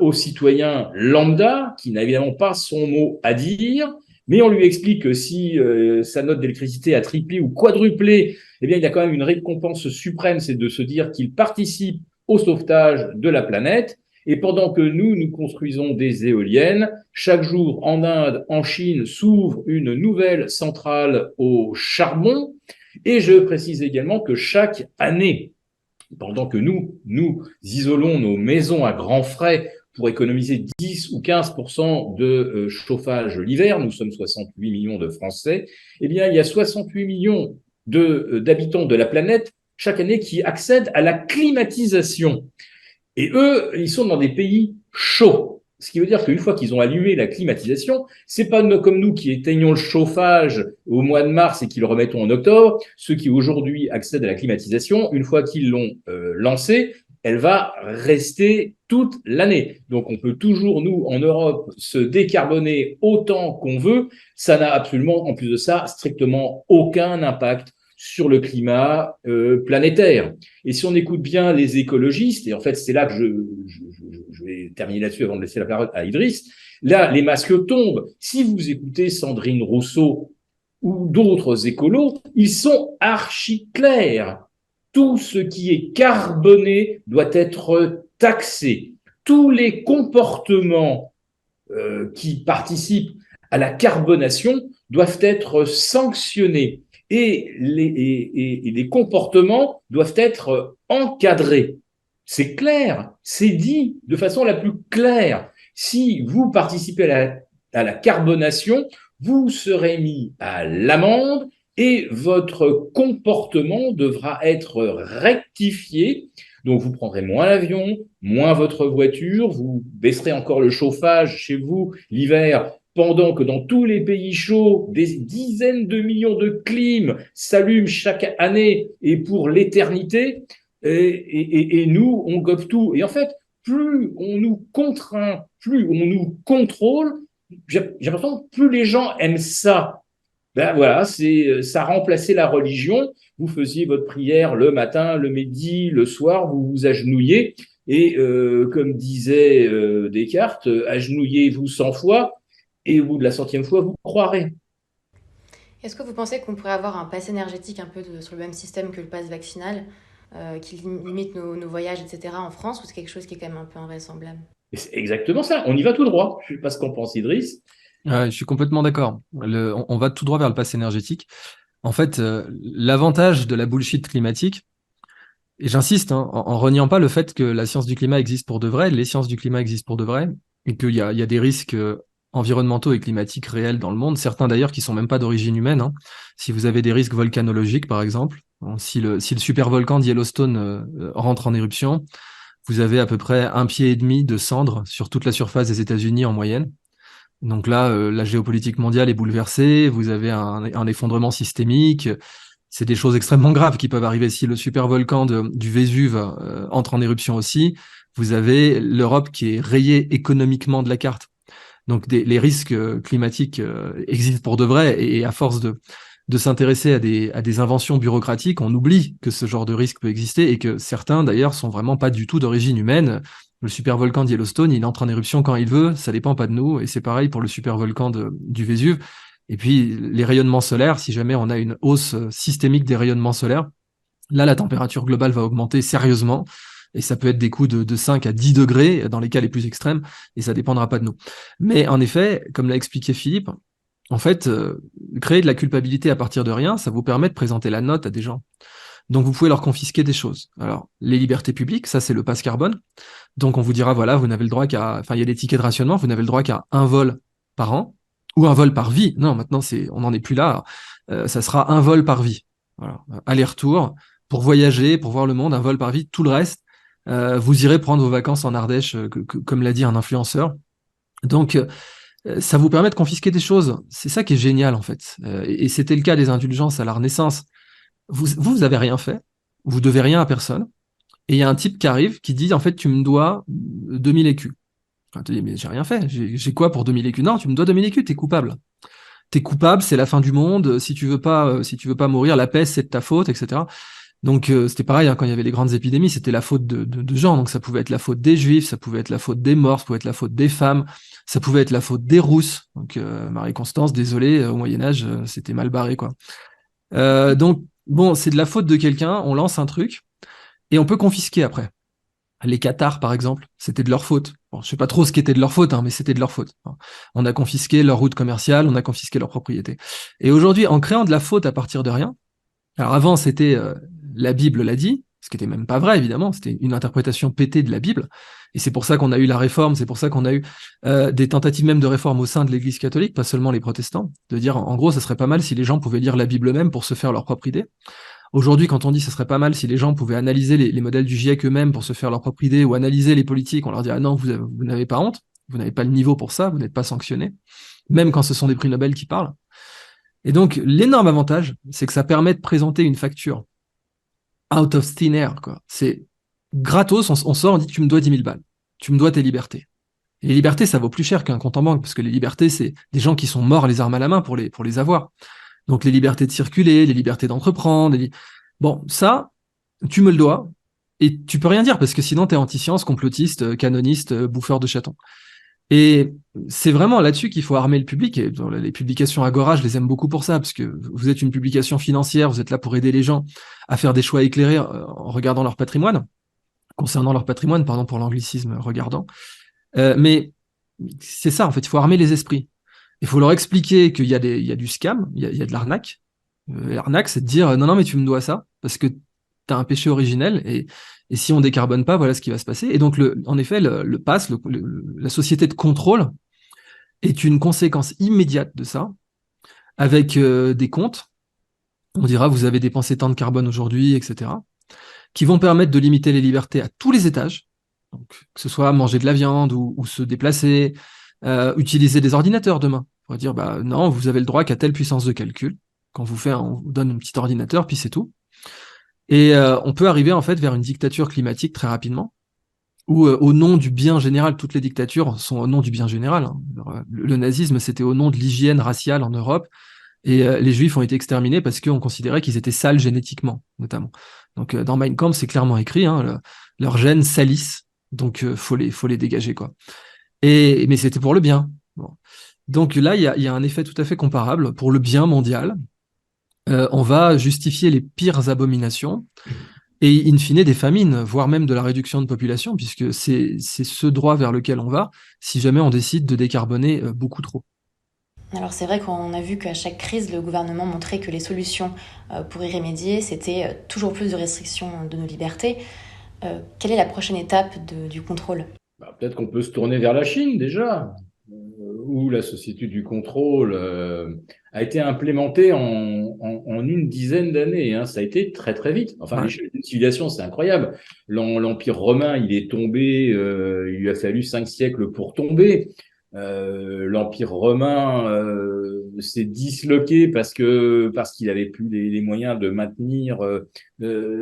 aux citoyens lambda, qui n'a évidemment pas son mot à dire, mais on lui explique que si sa note d'électricité a triplé ou quadruplé, eh bien, il y a quand même une récompense suprême, c'est de se dire qu'il participe au sauvetage de la planète. Et pendant que nous construisons des éoliennes, chaque jour en Inde, en Chine, s'ouvre une nouvelle centrale au charbon. Et je précise également que chaque année, pendant que nous isolons nos maisons à grands frais pour économiser 10 ou 15% de chauffage l'hiver, nous sommes 68 millions de Français, eh bien, il y a 68 millions d'habitants de la planète chaque année qui accèdent à la climatisation. Et eux, ils sont dans des pays chauds. Ce qui veut dire qu'une fois qu'ils ont allumé la climatisation, c'est pas comme nous qui éteignons le chauffage au mois de mars et qui le remettons en octobre. Ceux qui aujourd'hui accèdent à la climatisation, une fois qu'ils l'ont lancé, elle va rester toute l'année. Donc, on peut toujours, nous, en Europe, se décarboner autant qu'on veut. Ça n'a absolument, en plus de ça, strictement aucun impact sur le climat planétaire. Et si on écoute bien les écologistes, et en fait, c'est là que je vais terminer là-dessus avant de laisser la parole à Idriss, là, les masques tombent. Si vous écoutez Sandrine Rousseau ou d'autres écolos, ils sont archi clairs. Tout ce qui est carboné doit être taxé. Tous les comportements qui participent à la carbonation doivent être sanctionnés et les comportements doivent être encadrés. C'est clair, c'est dit de façon la plus claire. Si vous participez à la carbonation, vous serez mis à l'amende et votre comportement devra être rectifié. Donc, vous prendrez moins l'avion, moins votre voiture, vous baisserez encore le chauffage chez vous l'hiver, pendant que dans tous les pays chauds, des dizaines de millions de clims s'allument chaque année et pour l'éternité. Et nous, on gobe tout. Et en fait, plus on nous contraint, plus on nous contrôle, j'ai l'impression que plus les gens aiment ça. Ben voilà, ça a remplacé la religion. Vous faisiez votre prière le matin, le midi, le soir, vous vous agenouillez. Et comme disait Descartes, agenouillez-vous 100 fois, et au bout de la 100e fois, vous croirez. Est-ce que vous pensez qu'on pourrait avoir un pass énergétique un peu sur le même système que le pass vaccinal, qui limite nos voyages, etc. en France, ou c'est quelque chose qui est quand même un peu invraisemblable? Et c'est exactement ça, on y va tout droit. Je ne sais pas ce qu'en pense Idriss. Ouais, je suis complètement d'accord. On va tout droit vers le pass énergétique. En fait, l'avantage de la bullshit climatique, et j'insiste, hein, en reniant pas le fait que la science du climat existe pour de vrai, les sciences du climat existent pour de vrai, et qu'il y a des risques environnementaux et climatiques réels dans le monde, certains d'ailleurs qui sont même pas d'origine humaine, hein. Si vous avez des risques volcanologiques, par exemple, hein, si le supervolcan de Yellowstone rentre en éruption, vous avez à peu près 1,5 pied de cendres sur toute la surface des États-Unis en moyenne. Donc là, la géopolitique mondiale est bouleversée, vous avez un effondrement systémique. C'est des choses extrêmement graves qui peuvent arriver. Si le supervolcan du Vésuve entre en éruption aussi, vous avez l'Europe qui est rayée économiquement de la carte. Donc les risques climatiques existent pour de vrai, et à force de s'intéresser à des inventions bureaucratiques, on oublie que ce genre de risque peut exister, et que certains d'ailleurs sont vraiment pas du tout d'origine humaine. Le supervolcan de Yellowstone, il entre en éruption quand il veut, ça dépend pas de nous, et c'est pareil pour le supervolcan du Vésuve. Et puis les rayonnements solaires, si jamais on a une hausse systémique des rayonnements solaires, là la température globale va augmenter sérieusement, et ça peut être des coups de 5 à 10 degrés dans les cas les plus extrêmes, et ça dépendra pas de nous. Mais en effet, comme l'a expliqué Philippe, en fait, créer de la culpabilité à partir de rien, ça vous permet de présenter la note à des gens. Donc vous pouvez leur confisquer des choses. Alors, les libertés publiques, ça c'est le passe carbone. Donc on vous dira, voilà, vous n'avez le droit enfin il y a des tickets de rationnement, vous n'avez le droit qu'à un vol par an, ou un vol par vie. Non, maintenant on n'en est plus là. Ça sera un vol par vie. Voilà. Aller-retour, pour voyager, pour voir le monde, un vol par vie. Tout le reste, vous irez prendre vos vacances en Ardèche, comme l'a dit un influenceur. Donc, ça vous permet de confisquer des choses. C'est ça qui est génial, en fait. Et c'était le cas des indulgences à la Renaissance. Vous avez rien fait, vous devez rien à personne, et il y a un type qui arrive qui dit, en fait, tu me dois 2000 écus. Enfin, tu dis, mais j'ai rien fait, j'ai quoi pour 2000 écus? Non, tu me dois 2000 écus, t'es coupable. T'es coupable, c'est la fin du monde, si tu veux pas mourir, la peste, c'est de ta faute, etc. Donc c'était pareil, hein, quand il y avait les grandes épidémies, c'était la faute de gens. Donc ça pouvait être la faute des juifs, ça pouvait être la faute des morts, ça pouvait être la faute des femmes, ça pouvait être la faute des rousses. Donc Marie-Constance, désolé, au Moyen-Âge, c'était mal barré, quoi. Donc bon, c'est de la faute de quelqu'un, on lance un truc, et on peut confisquer après. Les Qatars, par exemple, c'était de leur faute. Bon, je sais pas trop ce qui était de leur faute, hein, mais c'était de leur faute. On a confisqué leur route commerciale, on a confisqué leur propriété. Et aujourd'hui, en créant de la faute à partir de rien, alors avant, c'était la Bible l'a dit, ce qui était même pas vrai, évidemment, c'était une interprétation pétée de la Bible, et c'est pour ça qu'on a eu la réforme, c'est pour ça qu'on a eu des tentatives même de réforme au sein de l'Église catholique, pas seulement les protestants, de dire, en gros, ça serait pas mal si les gens pouvaient lire la Bible eux-mêmes pour se faire leur propre idée. Aujourd'hui, quand on dit ça serait pas mal si les gens pouvaient analyser les modèles du GIEC eux-mêmes pour se faire leur propre idée, ou analyser les politiques, on leur dit, ah non, vous n'avez pas honte, vous n'avez pas le niveau pour ça, vous n'êtes pas sanctionné, même quand ce sont des prix Nobel qui parlent. Et donc, l'énorme avantage, c'est que ça permet de présenter une facture out of thin air, quoi. C'est gratos, on sort, on dit tu me dois 10 000 balles, tu me dois tes libertés. Et les libertés, ça vaut plus cher qu'un compte en banque, parce que les libertés, c'est des gens qui sont morts les armes à la main pour les avoir. Donc les libertés de circuler, les libertés d'entreprendre. Bon, ça, tu me le dois, et tu peux rien dire, parce que sinon, tu es anti-science, complotiste, canoniste, bouffeur de chatons. Et c'est vraiment là-dessus qu'il faut armer le public. Et dans les publications Agora, je les aime beaucoup pour ça, parce que vous êtes une publication financière, vous êtes là pour aider les gens à faire des choix éclairés en regardant leur patrimoine, concernant leur patrimoine, pardon pour l'anglicisme regardant. Mais c'est ça, en fait, il faut armer les esprits. Il faut leur expliquer qu'il y a du scam, il y a de l'arnaque. L'arnaque, c'est de dire non, non, mais tu me dois ça, parce que tu as un péché originel, et si on décarbone pas, voilà ce qui va se passer. Et donc, en effet, le PAS, la société de contrôle, est une conséquence immédiate de ça, avec des comptes. On dira, vous avez dépensé tant de carbone aujourd'hui, etc., qui vont permettre de limiter les libertés à tous les étages. Donc, que ce soit manger de la viande ou se déplacer, utiliser des ordinateurs demain. On va dire, bah non, vous avez le droit qu'à telle puissance de calcul. Quand on vous donne un petit ordinateur, puis c'est tout. Et on peut arriver en fait vers une dictature climatique très rapidement, où au nom du bien général, toutes les dictatures sont au nom du bien général. Hein. Alors, le nazisme, c'était au nom de l'hygiène raciale en Europe, et les Juifs ont été exterminés parce qu'on considérait qu'ils étaient sales génétiquement, notamment. Donc dans Mein Kampf, c'est clairement écrit, hein, leurs gènes salissent, donc faut les dégager, quoi. Mais c'était pour le bien. Bon. Donc là, il y a un effet tout à fait comparable pour le bien mondial. On va justifier les pires abominations et in fine des famines, voire même de la réduction de population, puisque c'est ce droit vers lequel on va si jamais on décide de décarboner beaucoup trop. Alors c'est vrai qu'on a vu qu'à chaque crise, le gouvernement montrait que les solutions pour y remédier, c'était toujours plus de restrictions de nos libertés. Quelle est la prochaine étape du contrôle? Peut-être qu'on peut se tourner vers la Chine déjà, où la société du contrôle a été implémentée en une dizaine d'années. Hein. Ça a été très très vite. Enfin, l'échelle d'une civilisation, c'est incroyable. L'Empire romain, il est tombé, il lui a fallu 5 siècles pour tomber. L'Empire romain s'est disloqué parce qu'il avait plus les moyens de maintenir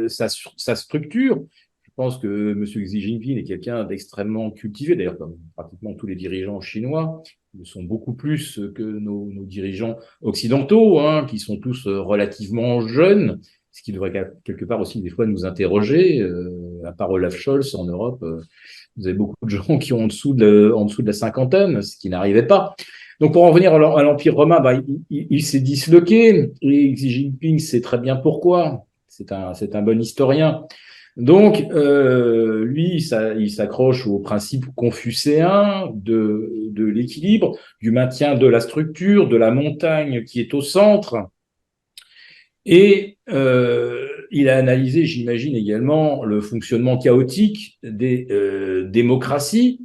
sa structure. Je pense que M. Xi Jinping est quelqu'un d'extrêmement cultivé, d'ailleurs comme pratiquement tous les dirigeants chinois, ils sont beaucoup plus que nos dirigeants occidentaux, hein, qui sont tous relativement jeunes, ce qui devrait quelque part aussi des fois nous interroger. À part Olaf Scholz en Europe, vous avez beaucoup de gens qui ont en dessous de la cinquantaine, ce qui n'arrivait pas. Donc, pour en revenir à l'Empire romain, il s'est disloqué, et Xi Jinping sait très bien pourquoi. C'est un bon historien. Donc, lui, il s'accroche au principe confucéen de l'équilibre, du maintien de la structure, de la montagne qui est au centre. Et il a analysé, j'imagine également, le fonctionnement chaotique des démocraties,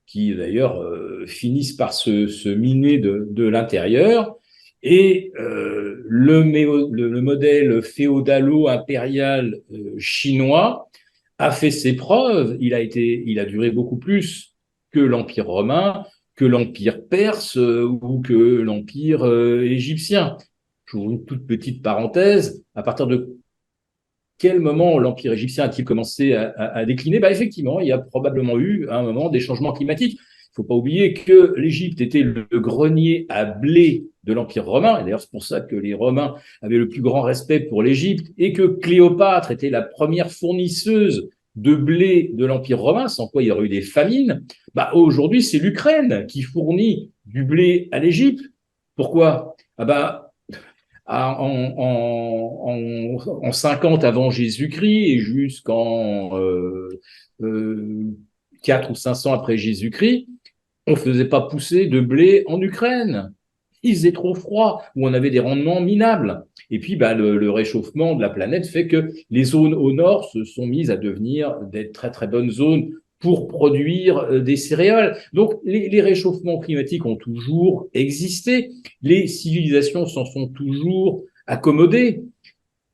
qui d'ailleurs finissent par se miner de l'intérieur. Et le modèle féodalo-impérial chinois a fait ses preuves. Il a duré beaucoup plus que l'Empire romain, que l'Empire perse ou que l'Empire égyptien. J'ouvre une toute petite parenthèse. À partir de quel moment l'Empire égyptien a-t-il commencé à décliner? Effectivement, il y a probablement eu à un moment des changements climatiques. Il ne faut pas oublier que l'Égypte était le grenier à blé de l'Empire romain. Et d'ailleurs, c'est pour ça que les Romains avaient le plus grand respect pour l'Égypte et que Cléopâtre était la première fournisseuse de blé de l'Empire romain, sans quoi il y aurait eu des famines. Aujourd'hui, c'est l'Ukraine qui fournit du blé à l'Égypte. Pourquoi? En 50 avant Jésus-Christ et jusqu'en 4 ou 500 après Jésus-Christ, on ne faisait pas pousser de blé en Ukraine. Il faisait trop froid, où on avait des rendements minables. Et puis, le réchauffement de la planète fait que les zones au nord se sont mises à devenir des très, très bonnes zones pour produire des céréales. Donc, les réchauffements climatiques ont toujours existé. Les civilisations s'en sont toujours accommodées.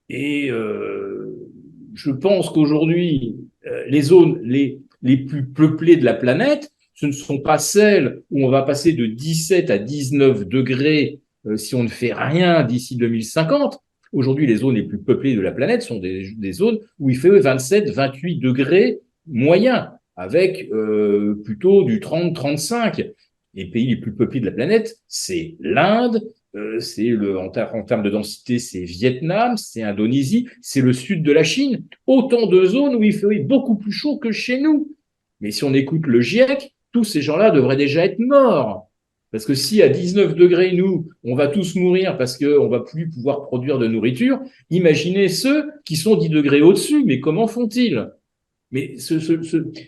Et je pense qu'aujourd'hui, les zones les plus peuplées de la planète, ce ne sont pas celles où on va passer de 17 à 19 degrés si on ne fait rien d'ici 2050. Aujourd'hui, les zones les plus peuplées de la planète sont des zones où il fait 27, 28 degrés moyens, avec plutôt du 30, 35. Les pays les plus peuplés de la planète, c'est l'Inde, en termes de densité, c'est Vietnam, c'est Indonésie, c'est le sud de la Chine. Autant de zones où il fait beaucoup plus chaud que chez nous. Mais si on écoute le GIEC, tous ces gens-là devraient déjà être morts. Parce que si à 19 degrés, nous, on va tous mourir parce qu'on va plus pouvoir produire de nourriture, imaginez ceux qui sont 10 degrés au-dessus. Mais comment font-ils? Mais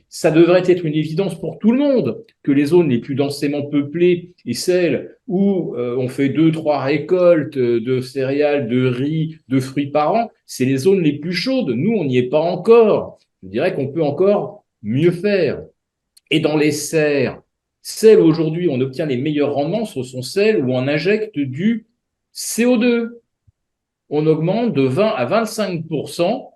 ça devrait être une évidence pour tout le monde que les zones les plus densément peuplées et celles où on fait 2-3 récoltes de céréales, de riz, de fruits par an, c'est les zones les plus chaudes. Nous, on n'y est pas encore. Je dirais qu'on peut encore mieux faire. Et dans les serres, celles où aujourd'hui on obtient les meilleurs rendements, ce sont celles où on injecte du CO2. On augmente de 20 à 25%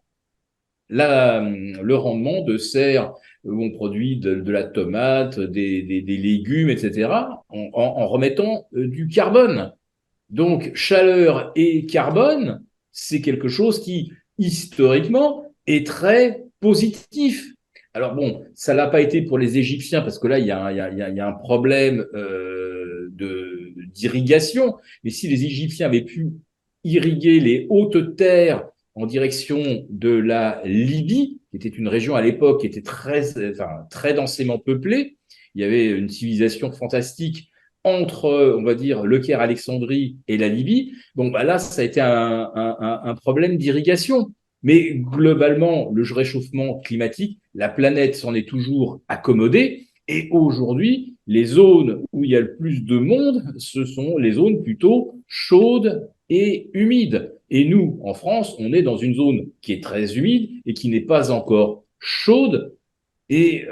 le rendement de serres où on produit de la tomate, des légumes, etc., en remettant du carbone. Donc, chaleur et carbone, c'est quelque chose qui, historiquement, est très positif. Alors bon, ça l'a pas été pour les Égyptiens, parce que là, il y a un problème d'irrigation. Mais si les Égyptiens avaient pu irriguer les hautes terres en direction de la Libye, qui était une région à l'époque qui était très densément peuplée, il y avait une civilisation fantastique entre, on va dire, le Caire, Alexandrie et la Libye. Donc là, ça a été un problème d'irrigation. Mais globalement, le réchauffement climatique, la planète s'en est toujours accommodée. Et aujourd'hui, les zones où il y a le plus de monde, ce sont les zones plutôt chaudes et humides. Et nous, en France, on est dans une zone qui est très humide et qui n'est pas encore chaude. Et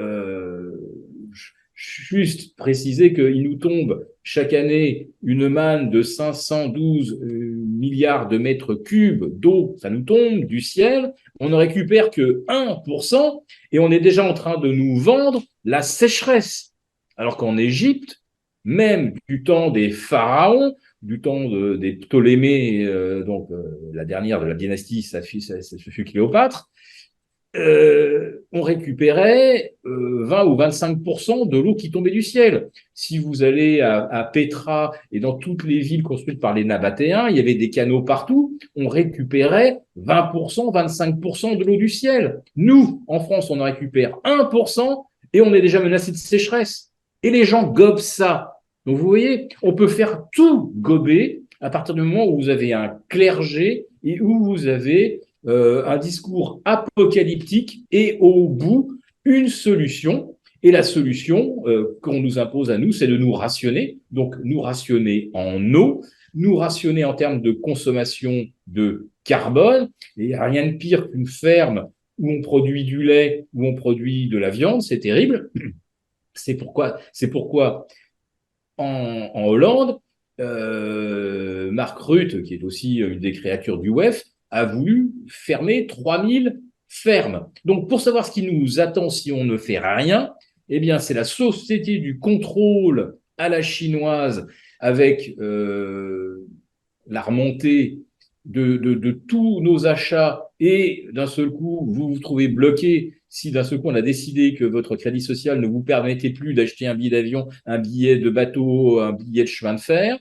juste préciser qu'il nous tombe chaque année une manne de 512 milliards de mètres cubes d'eau, ça nous tombe du ciel, on ne récupère que 1% et on est déjà en train de nous vendre la sécheresse. Alors qu'en Égypte, même du temps des pharaons, du temps des Ptolémées, la dernière de la dynastie, ça fut Cléopâtre, on récupérait 20 ou 25% de l'eau qui tombait du ciel. Si vous allez à Pétra et dans toutes les villes construites par les Nabatéens, il y avait des canaux partout, on récupérait 20%, 25% de l'eau du ciel. Nous, en France, on en récupère 1% et on est déjà menacé de sécheresse. Et les gens gobent ça. Donc vous voyez, on peut faire tout gober à partir du moment où vous avez un clergé et où vous avez un discours apocalyptique et au bout, une solution. Et la solution qu'on nous impose à nous, c'est de nous rationner. Donc, nous rationner en eau, nous rationner en termes de consommation de carbone. Et il n'y a rien de pire qu'une ferme où on produit du lait, où on produit de la viande. C'est terrible. C'est pourquoi en Hollande, Mark Rutte, qui est aussi une des créatures du WEF, a voulu fermer 3000 fermes. Donc, pour savoir ce qui nous attend si on ne fait rien, eh bien, c'est la société du contrôle à la chinoise avec la remontée de tous nos achats et d'un seul coup, vous vous trouvez bloqué si d'un seul coup on a décidé que votre crédit social ne vous permettait plus d'acheter un billet d'avion, un billet de bateau, un billet de chemin de fer.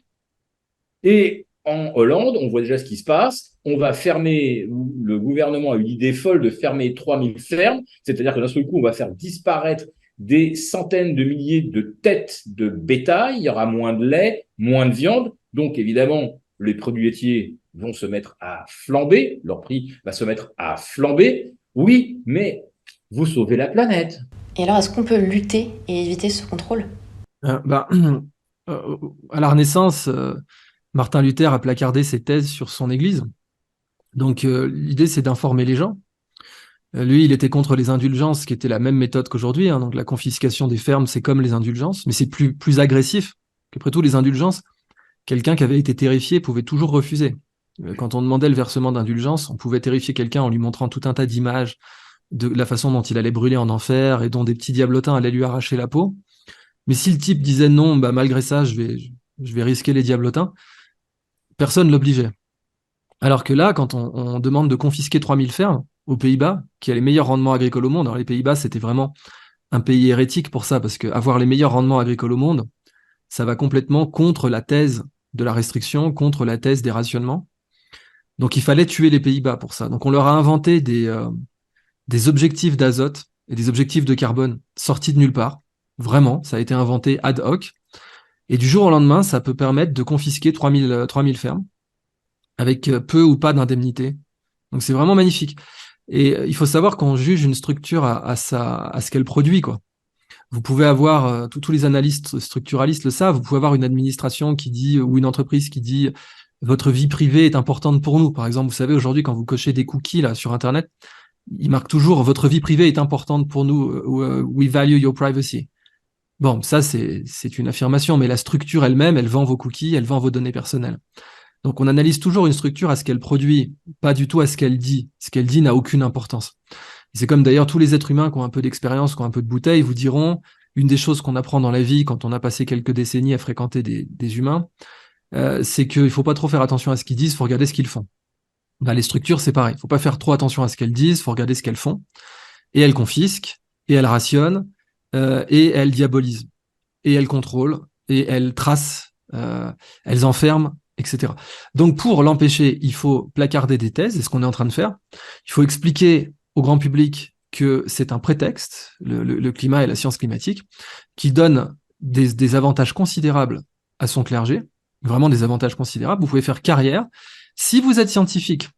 Et en Hollande, on voit déjà ce qui se passe. On va fermer, le gouvernement a eu l'idée folle de fermer 3000 fermes, c'est-à-dire que d'un seul coup, on va faire disparaître des centaines de milliers de têtes de bétail, il y aura moins de lait, moins de viande, donc évidemment, les produits laitiers vont se mettre à flamber, leur prix va se mettre à flamber. Oui, mais vous sauvez la planète. Et alors, est-ce qu'on peut lutter et éviter ce contrôle? À la Renaissance, Martin Luther a placardé ses thèses sur son église. Donc l'idée, c'est d'informer les gens. Lui, il était contre les indulgences, qui était la même méthode qu'aujourd'hui. Donc la confiscation des fermes, c'est comme les indulgences, mais c'est plus agressif. Qu'après tout, les indulgences, quelqu'un qui avait été terrifié pouvait toujours refuser. Quand on demandait le versement d'indulgence, on pouvait terrifier quelqu'un en lui montrant tout un tas d'images de la façon dont il allait brûler en enfer et dont des petits diablotins allaient lui arracher la peau. Mais si le type disait non, malgré ça, je vais risquer les diablotins, personne ne l'obligeait. Alors que là, quand on demande de confisquer 3000 fermes aux Pays-Bas, qui a les meilleurs rendements agricoles au monde, alors les Pays-Bas, c'était vraiment un pays hérétique pour ça, parce qu'avoir les meilleurs rendements agricoles au monde, ça va complètement contre la thèse de la restriction, contre la thèse des rationnements. Donc il fallait tuer les Pays-Bas pour ça. Donc on leur a inventé des objectifs d'azote et des objectifs de carbone sortis de nulle part. Vraiment, ça a été inventé ad hoc. Et du jour au lendemain, ça peut permettre de confisquer 3000 fermes avec peu ou pas d'indemnité. Donc c'est vraiment magnifique. Et il faut savoir qu'on juge une structure à ce qu'elle produit, quoi. Vous pouvez avoir, tous les analystes structuralistes le savent, vous pouvez avoir une administration qui dit, ou une entreprise qui dit, votre vie privée est importante pour nous. Par exemple, vous savez, aujourd'hui, quand vous cochez des cookies là, sur Internet, ils marquent toujours, votre vie privée est importante pour nous, we value your privacy. Bon, ça, c'est une affirmation, mais la structure elle-même, elle vend vos cookies, elle vend vos données personnelles. Donc, on analyse toujours une structure à ce qu'elle produit, pas du tout à ce qu'elle dit. Ce qu'elle dit n'a aucune importance. C'est comme d'ailleurs tous les êtres humains qui ont un peu d'expérience, qui ont un peu de bouteille, vous diront, une des choses qu'on apprend dans la vie quand on a passé quelques décennies à fréquenter des humains, c'est qu'il ne faut pas trop faire attention à ce qu'ils disent, il faut regarder ce qu'ils font. Ben, les structures, c'est pareil, il ne faut pas faire trop attention à ce qu'elles disent, il faut regarder ce qu'elles font. Et elles confisquent, et elles rationnent, et elles diabolisent, et elles contrôlent, et elles tracent, elles enferment, etc. Donc pour l'empêcher, il faut placarder des thèses, c'est ce qu'on est en train de faire. Il faut expliquer au grand public que c'est un prétexte, le climat et la science climatique, qui donne des avantages considérables à son clergé, vraiment des avantages considérables. Vous pouvez faire carrière. Si vous êtes scientifique,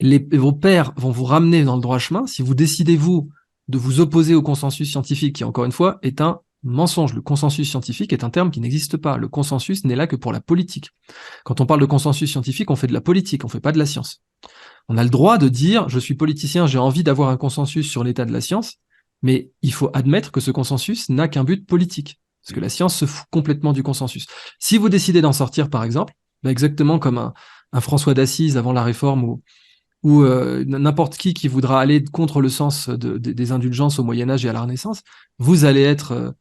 vos pairs vont vous ramener dans le droit chemin. Si vous décidez, vous, de vous opposer au consensus scientifique, qui, encore une fois, est un mensonge. Le consensus scientifique est un terme qui n'existe pas. Le consensus n'est là que pour la politique. Quand on parle de consensus scientifique, on fait de la politique, on ne fait pas de la science. On a le droit de dire, je suis politicien, j'ai envie d'avoir un consensus sur l'état de la science, mais il faut admettre que ce consensus n'a qu'un but politique, parce que la science se fout complètement du consensus. Si vous décidez d'en sortir, par exemple, exactement comme un François d'Assise avant la Réforme, ou n'importe qui voudra aller contre le sens des indulgences au Moyen-Âge et à la Renaissance, vous allez être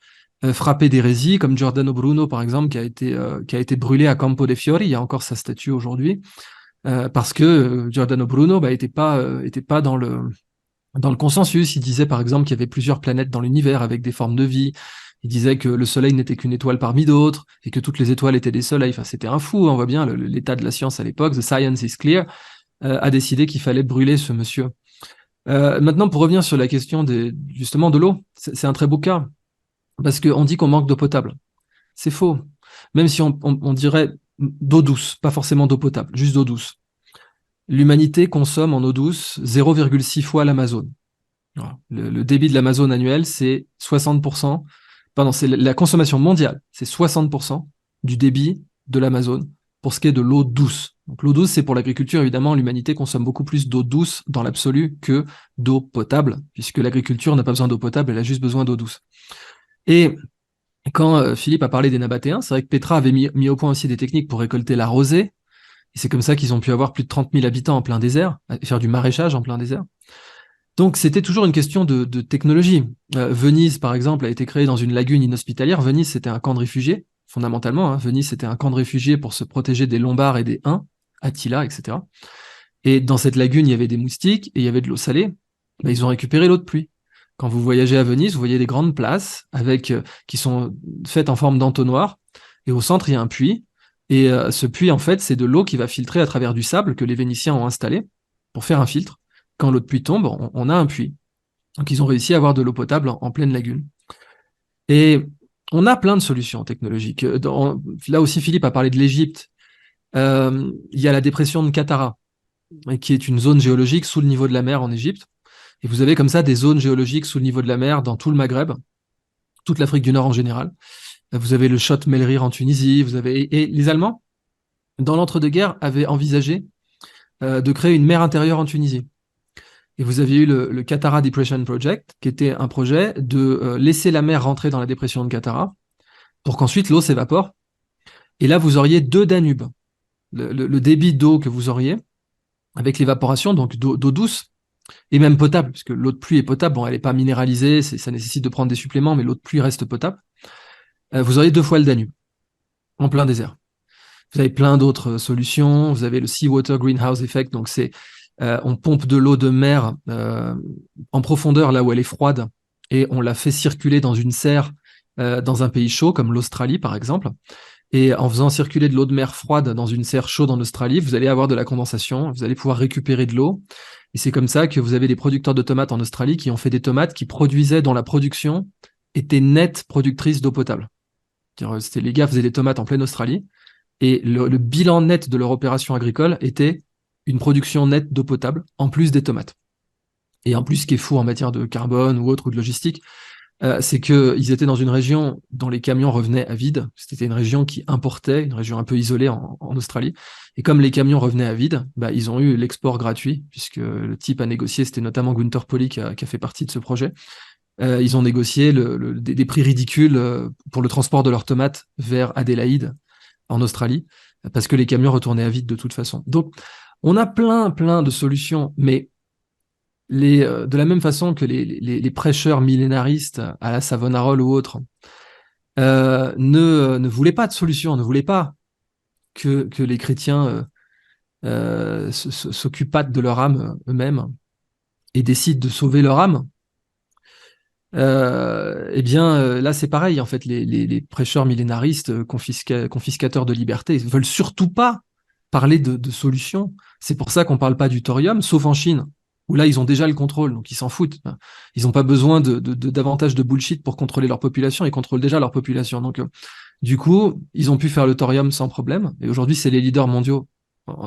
frappé d'hérésie, comme Giordano Bruno, par exemple, qui a été brûlé à Campo dei Fiori. Il y a encore sa statue aujourd'hui. Parce que Giordano Bruno était pas dans le consensus. Il disait par exemple qu'il y avait plusieurs planètes dans l'univers avec des formes de vie. Il disait que le Soleil n'était qu'une étoile parmi d'autres et que toutes les étoiles étaient des soleils. Enfin, c'était un fou, on voit bien l'état de la science à l'époque. The science is clear. A décidé qu'il fallait brûler ce monsieur. Maintenant, pour revenir sur la question justement de l'eau, c'est un très beau cas parce qu'on dit qu'on manque d'eau potable. C'est faux. Même si on dirait d'eau douce, pas forcément d'eau potable, juste d'eau douce. L'humanité consomme en eau douce 0,6 fois l'Amazone. Le débit de l'Amazone annuel, c'est 60%. Pardon, c'est la consommation mondiale, c'est 60% du débit de l'Amazone pour ce qui est de l'eau douce. Donc l'eau douce, c'est pour l'agriculture, évidemment, l'humanité consomme beaucoup plus d'eau douce dans l'absolu que d'eau potable, puisque l'agriculture n'a pas besoin d'eau potable, elle a juste besoin d'eau douce. Et quand Philippe a parlé des nabatéens, c'est vrai que Petra avait mis au point aussi des techniques pour récolter la rosée, et c'est comme ça qu'ils ont pu avoir plus de 30 000 habitants en plein désert, et faire du maraîchage en plein désert. Donc c'était toujours une question de technologie. Venise, par exemple, a été créée dans une lagune inhospitalière. Venise, c'était un camp de réfugiés, fondamentalement. Venise, c'était un camp de réfugiés pour se protéger des Lombards et des Huns, Attila, etc. Et dans cette lagune, il y avait des moustiques et il y avait de l'eau salée. Ils ont récupéré l'eau de pluie. Quand vous voyagez à Venise, vous voyez des grandes places qui sont faites en forme d'entonnoir. Et au centre, il y a un puits. Et ce puits, en fait, c'est de l'eau qui va filtrer à travers du sable que les Vénitiens ont installé pour faire un filtre. Quand l'eau de pluie tombe, on a un puits. Donc, ils ont réussi à avoir de l'eau potable en pleine lagune. Et on a plein de solutions technologiques. Là aussi, Philippe a parlé de l'Égypte. Il y a la dépression de Qattara, qui est une zone géologique sous le niveau de la mer en Égypte. Et vous avez comme ça des zones géologiques sous le niveau de la mer dans tout le Maghreb, toute l'Afrique du Nord en général. Vous avez le Chott Melrir en Tunisie. Et les Allemands, dans l'entre-deux-guerres, avaient envisagé de créer une mer intérieure en Tunisie. Et vous aviez eu le Qattara Depression Project, qui était un projet de laisser la mer rentrer dans la dépression de Qattara, pour qu'ensuite l'eau s'évapore. Et là, vous auriez 2 Danubes. Le débit d'eau que vous auriez, avec l'évaporation, donc d'eau douce, et même potable, puisque l'eau de pluie est potable. Bon, elle n'est pas minéralisée, ça nécessite de prendre des suppléments, mais l'eau de pluie reste potable. Vous auriez 2 fois le Danube, en plein désert. Vous avez plein d'autres solutions. Vous avez le Seawater Greenhouse Effect, donc on pompe de l'eau de mer en profondeur là où elle est froide et on la fait circuler dans une serre dans un pays chaud comme l'Australie par exemple. Et en faisant circuler de l'eau de mer froide dans une serre chaude en Australie, vous allez avoir de la condensation, vous allez pouvoir récupérer de l'eau. Et c'est comme ça que vous avez des producteurs de tomates en Australie qui ont fait des tomates qui produisaient, dont la production était nette productrice d'eau potable. C'était, les gars faisaient des tomates en pleine Australie et le bilan net de leur opération agricole était une production nette d'eau potable en plus des tomates. Et en plus, ce qui est fou en matière de carbone ou autre ou de logistique, c'est qu'ils étaient dans une région dont les camions revenaient à vide. C'était une région qui importait, une région un peu isolée en Australie. Et comme les camions revenaient à vide, ils ont eu l'export gratuit, puisque le type à négocier, c'était notamment Gunther Pauli qui a fait partie de ce projet. Ils ont négocié des prix ridicules pour le transport de leurs tomates vers Adélaïde, en Australie, parce que les camions retournaient à vide de toute façon. Donc, on a plein de solutions, mais de la même façon que les prêcheurs millénaristes à la Savonarola ou autres ne voulaient pas de solution, ne voulaient pas que les chrétiens s'occupent pas de leur âme eux-mêmes et décident de sauver leur âme. Là c'est pareil en fait, les prêcheurs millénaristes confiscateurs de liberté, ils veulent surtout pas parler de solutions. C'est pour ça qu'on parle pas du thorium, sauf en Chine, où là ils ont déjà le contrôle, donc ils s'en foutent. Ils n'ont pas besoin de davantage de bullshit pour contrôler leur population, ils contrôlent déjà leur population. Donc du coup, ils ont pu faire le thorium sans problème, et aujourd'hui c'est les leaders mondiaux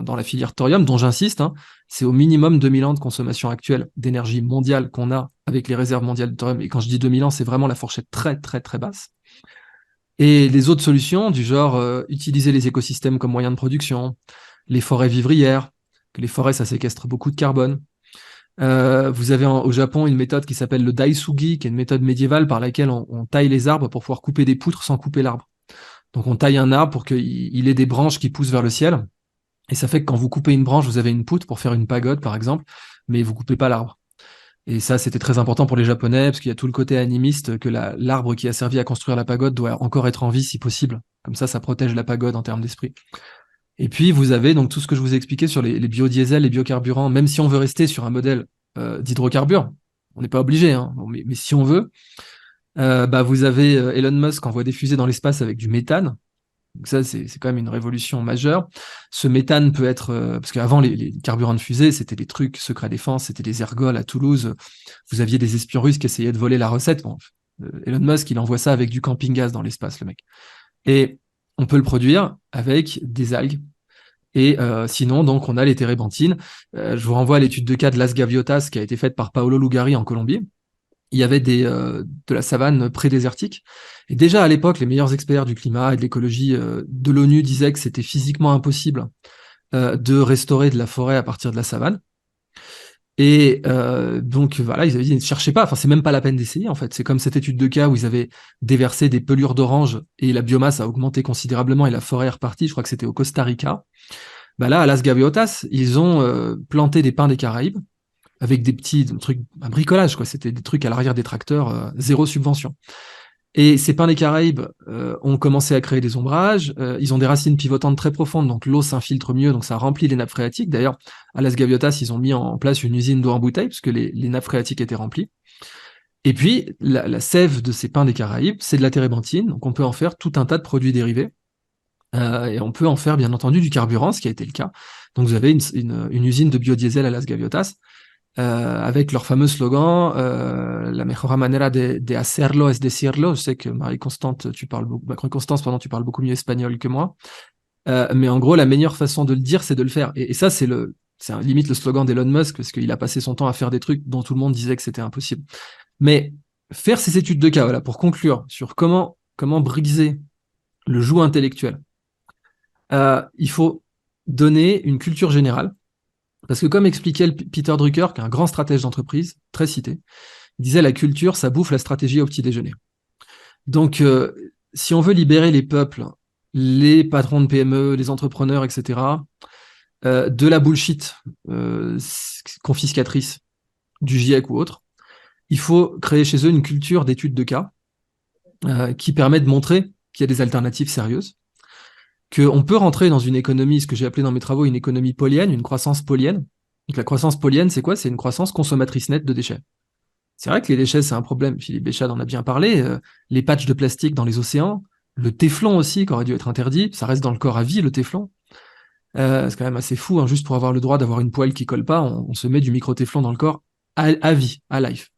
dans la filière thorium, dont j'insiste, c'est au minimum 2000 ans de consommation actuelle d'énergie mondiale qu'on a avec les réserves mondiales de thorium. Et quand je dis 2000 ans, c'est vraiment la fourchette très basse. Et les autres solutions, du genre utiliser les écosystèmes comme moyen de production, les forêts vivrières, que les forêts, ça séquestre beaucoup de carbone. Vous avez au Japon une méthode qui s'appelle le daisugi, qui est une méthode médiévale par laquelle on taille les arbres pour pouvoir couper des poutres sans couper l'arbre. Donc on taille un arbre pour qu'il ait des branches qui poussent vers le ciel. Et ça fait que quand vous coupez une branche, vous avez une poutre pour faire une pagode, par exemple, mais vous coupez pas l'arbre. Et ça, c'était très important pour les Japonais, parce qu'il y a tout le côté animiste, que l'arbre qui a servi à construire la pagode doit encore être en vie si possible. Comme ça protège la pagode en termes d'esprit. Et puis, vous avez donc tout ce que je vous ai expliqué sur les biodiesels, les biocarburants, même si on veut rester sur un modèle d'hydrocarbures, on n'est pas obligé, mais si on veut, vous avez Elon Musk envoie des fusées dans l'espace avec du méthane. Donc ça, c'est quand même une révolution majeure. Ce méthane peut être... parce qu'avant, les carburants de fusée, c'était des trucs secret défense, c'était des ergols à Toulouse. Vous aviez des espions russes qui essayaient de voler la recette. Bon, Elon Musk, il envoie ça avec du camping-gaz dans l'espace, le mec. Et on peut le produire avec des algues. Et sinon, donc, on a les térébenthines. Je vous renvoie à l'étude de cas de Las Gaviotas qui a été faite par Paolo Lugari en Colombie. Il y avait de la savane prédésertique. Et déjà à l'époque, les meilleurs experts du climat et de l'écologie de l'ONU disaient que c'était physiquement impossible de restaurer de la forêt à partir de la savane. Et donc voilà, ils avaient dit ne cherchez pas, enfin c'est même pas la peine d'essayer en fait. C'est comme cette étude de cas où ils avaient déversé des pelures d'orange et la biomasse a augmenté considérablement et la forêt est repartie. Je crois que c'était au Costa Rica. Là, à Las Gaviotas, ils ont planté des pins des Caraïbes avec des petits trucs, un bricolage, quoi. C'était des trucs à l'arrière des tracteurs, zéro subvention. Et ces pins des Caraïbes ont commencé à créer des ombrages. Ils ont des racines pivotantes très profondes, donc l'eau s'infiltre mieux, donc ça remplit les nappes phréatiques. D'ailleurs, à Las Gaviotas, ils ont mis en place une usine d'eau en bouteille, puisque les nappes phréatiques étaient remplies. Et puis, la sève de ces pins des Caraïbes, c'est de la térébenthine, donc on peut en faire tout un tas de produits dérivés. Et on peut en faire, bien entendu, du carburant, ce qui a été le cas. Donc vous avez une usine de biodiesel à Las Gaviotas, avec leur fameux slogan la mejor manera de hacerlo es decirlo. Je sais que Marie-Constance, tu parles beaucoup mieux espagnol que moi, mais en gros la meilleure façon de le dire c'est de le faire, et ça c'est limite le slogan d'Elon Musk, parce qu'il a passé son temps à faire des trucs dont tout le monde disait que c'était impossible. Mais faire ces études de cas, voilà, pour conclure sur comment briser le joug intellectuel, il faut donner une culture générale. Parce que comme expliquait Peter Drucker, qui est un grand stratège d'entreprise, très cité, il disait la culture, ça bouffe la stratégie au petit déjeuner. Donc, si on veut libérer les peuples, les patrons de PME, les entrepreneurs, etc., de la bullshit confiscatrice du GIEC ou autre, il faut créer chez eux une culture d'études de cas qui permet de montrer qu'il y a des alternatives sérieuses, qu'on peut rentrer dans une économie, ce que j'ai appelé dans mes travaux une économie polienne, une croissance polienne. Donc la croissance polienne, c'est quoi? C'est une croissance consommatrice nette de déchets. C'est vrai que les déchets, c'est un problème. Philippe Béchade en a bien parlé. Les patchs de plastique dans les océans, le téflon aussi, qui aurait dû être interdit. Ça reste dans le corps à vie, le téflon. C'est quand même assez fou, hein, juste pour avoir le droit d'avoir une poêle qui colle pas, on se met du micro-téflon dans le corps à vie, à life.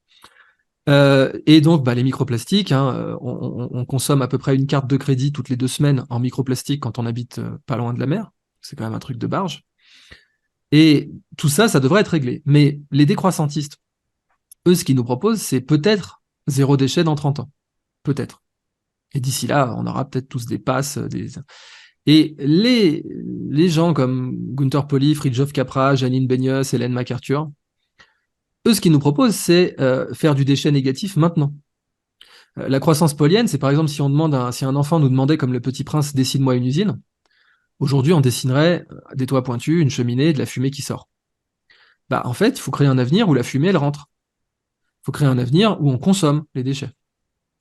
Et donc, les microplastiques, hein, on consomme à peu près une carte de crédit toutes les 2 semaines en microplastique quand on habite pas loin de la mer. C'est quand même un truc de barge. Et tout ça, ça devrait être réglé. Mais les décroissantistes, eux, ce qu'ils nous proposent, c'est peut-être 0 déchet dans 30 ans. Peut-être. Et d'ici là, on aura peut-être tous des passes. Et les gens comme Gunther Pauli, Fridtjof Capra, Janine Benyus, Hélène MacArthur, eux, ce qu'ils nous proposent, c'est faire du déchet négatif maintenant. La croissance polienne, c'est par exemple si si un enfant nous demandait, comme le Petit Prince, dessine-moi une usine. Aujourd'hui, on dessinerait des toits pointus, une cheminée, de la fumée qui sort. En fait, il faut créer un avenir où la fumée, elle rentre. Il faut créer un avenir où on consomme les déchets.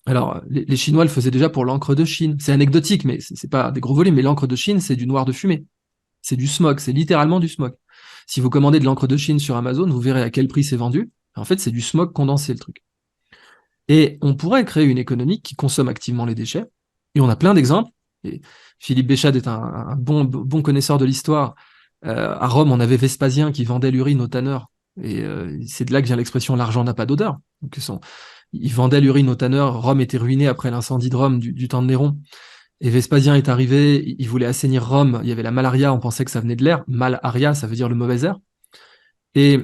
Alors, les Chinois le faisaient déjà pour l'encre de Chine. C'est anecdotique, mais c'est pas des gros volumes. Mais l'encre de Chine, c'est du noir de fumée. C'est du smog, c'est littéralement du smog. Si vous commandez de l'encre de Chine sur Amazon, vous verrez à quel prix c'est vendu. En fait, c'est du smog condensé, le truc. Et on pourrait créer une économie qui consomme activement les déchets. Et on a plein d'exemples. Et Philippe Béchade est un bon connaisseur de l'histoire. À Rome, on avait Vespasien qui vendait l'urine aux tanneurs. Et c'est de là que vient l'expression « l'argent n'a pas d'odeur ». Il vendait l'urine aux tanneurs. Rome était ruinée après l'incendie de Rome du temps de Néron. Et Vespasien est arrivé, il voulait assainir Rome. Il y avait la malaria, on pensait que ça venait de l'air. Malaria, ça veut dire le mauvais air. Et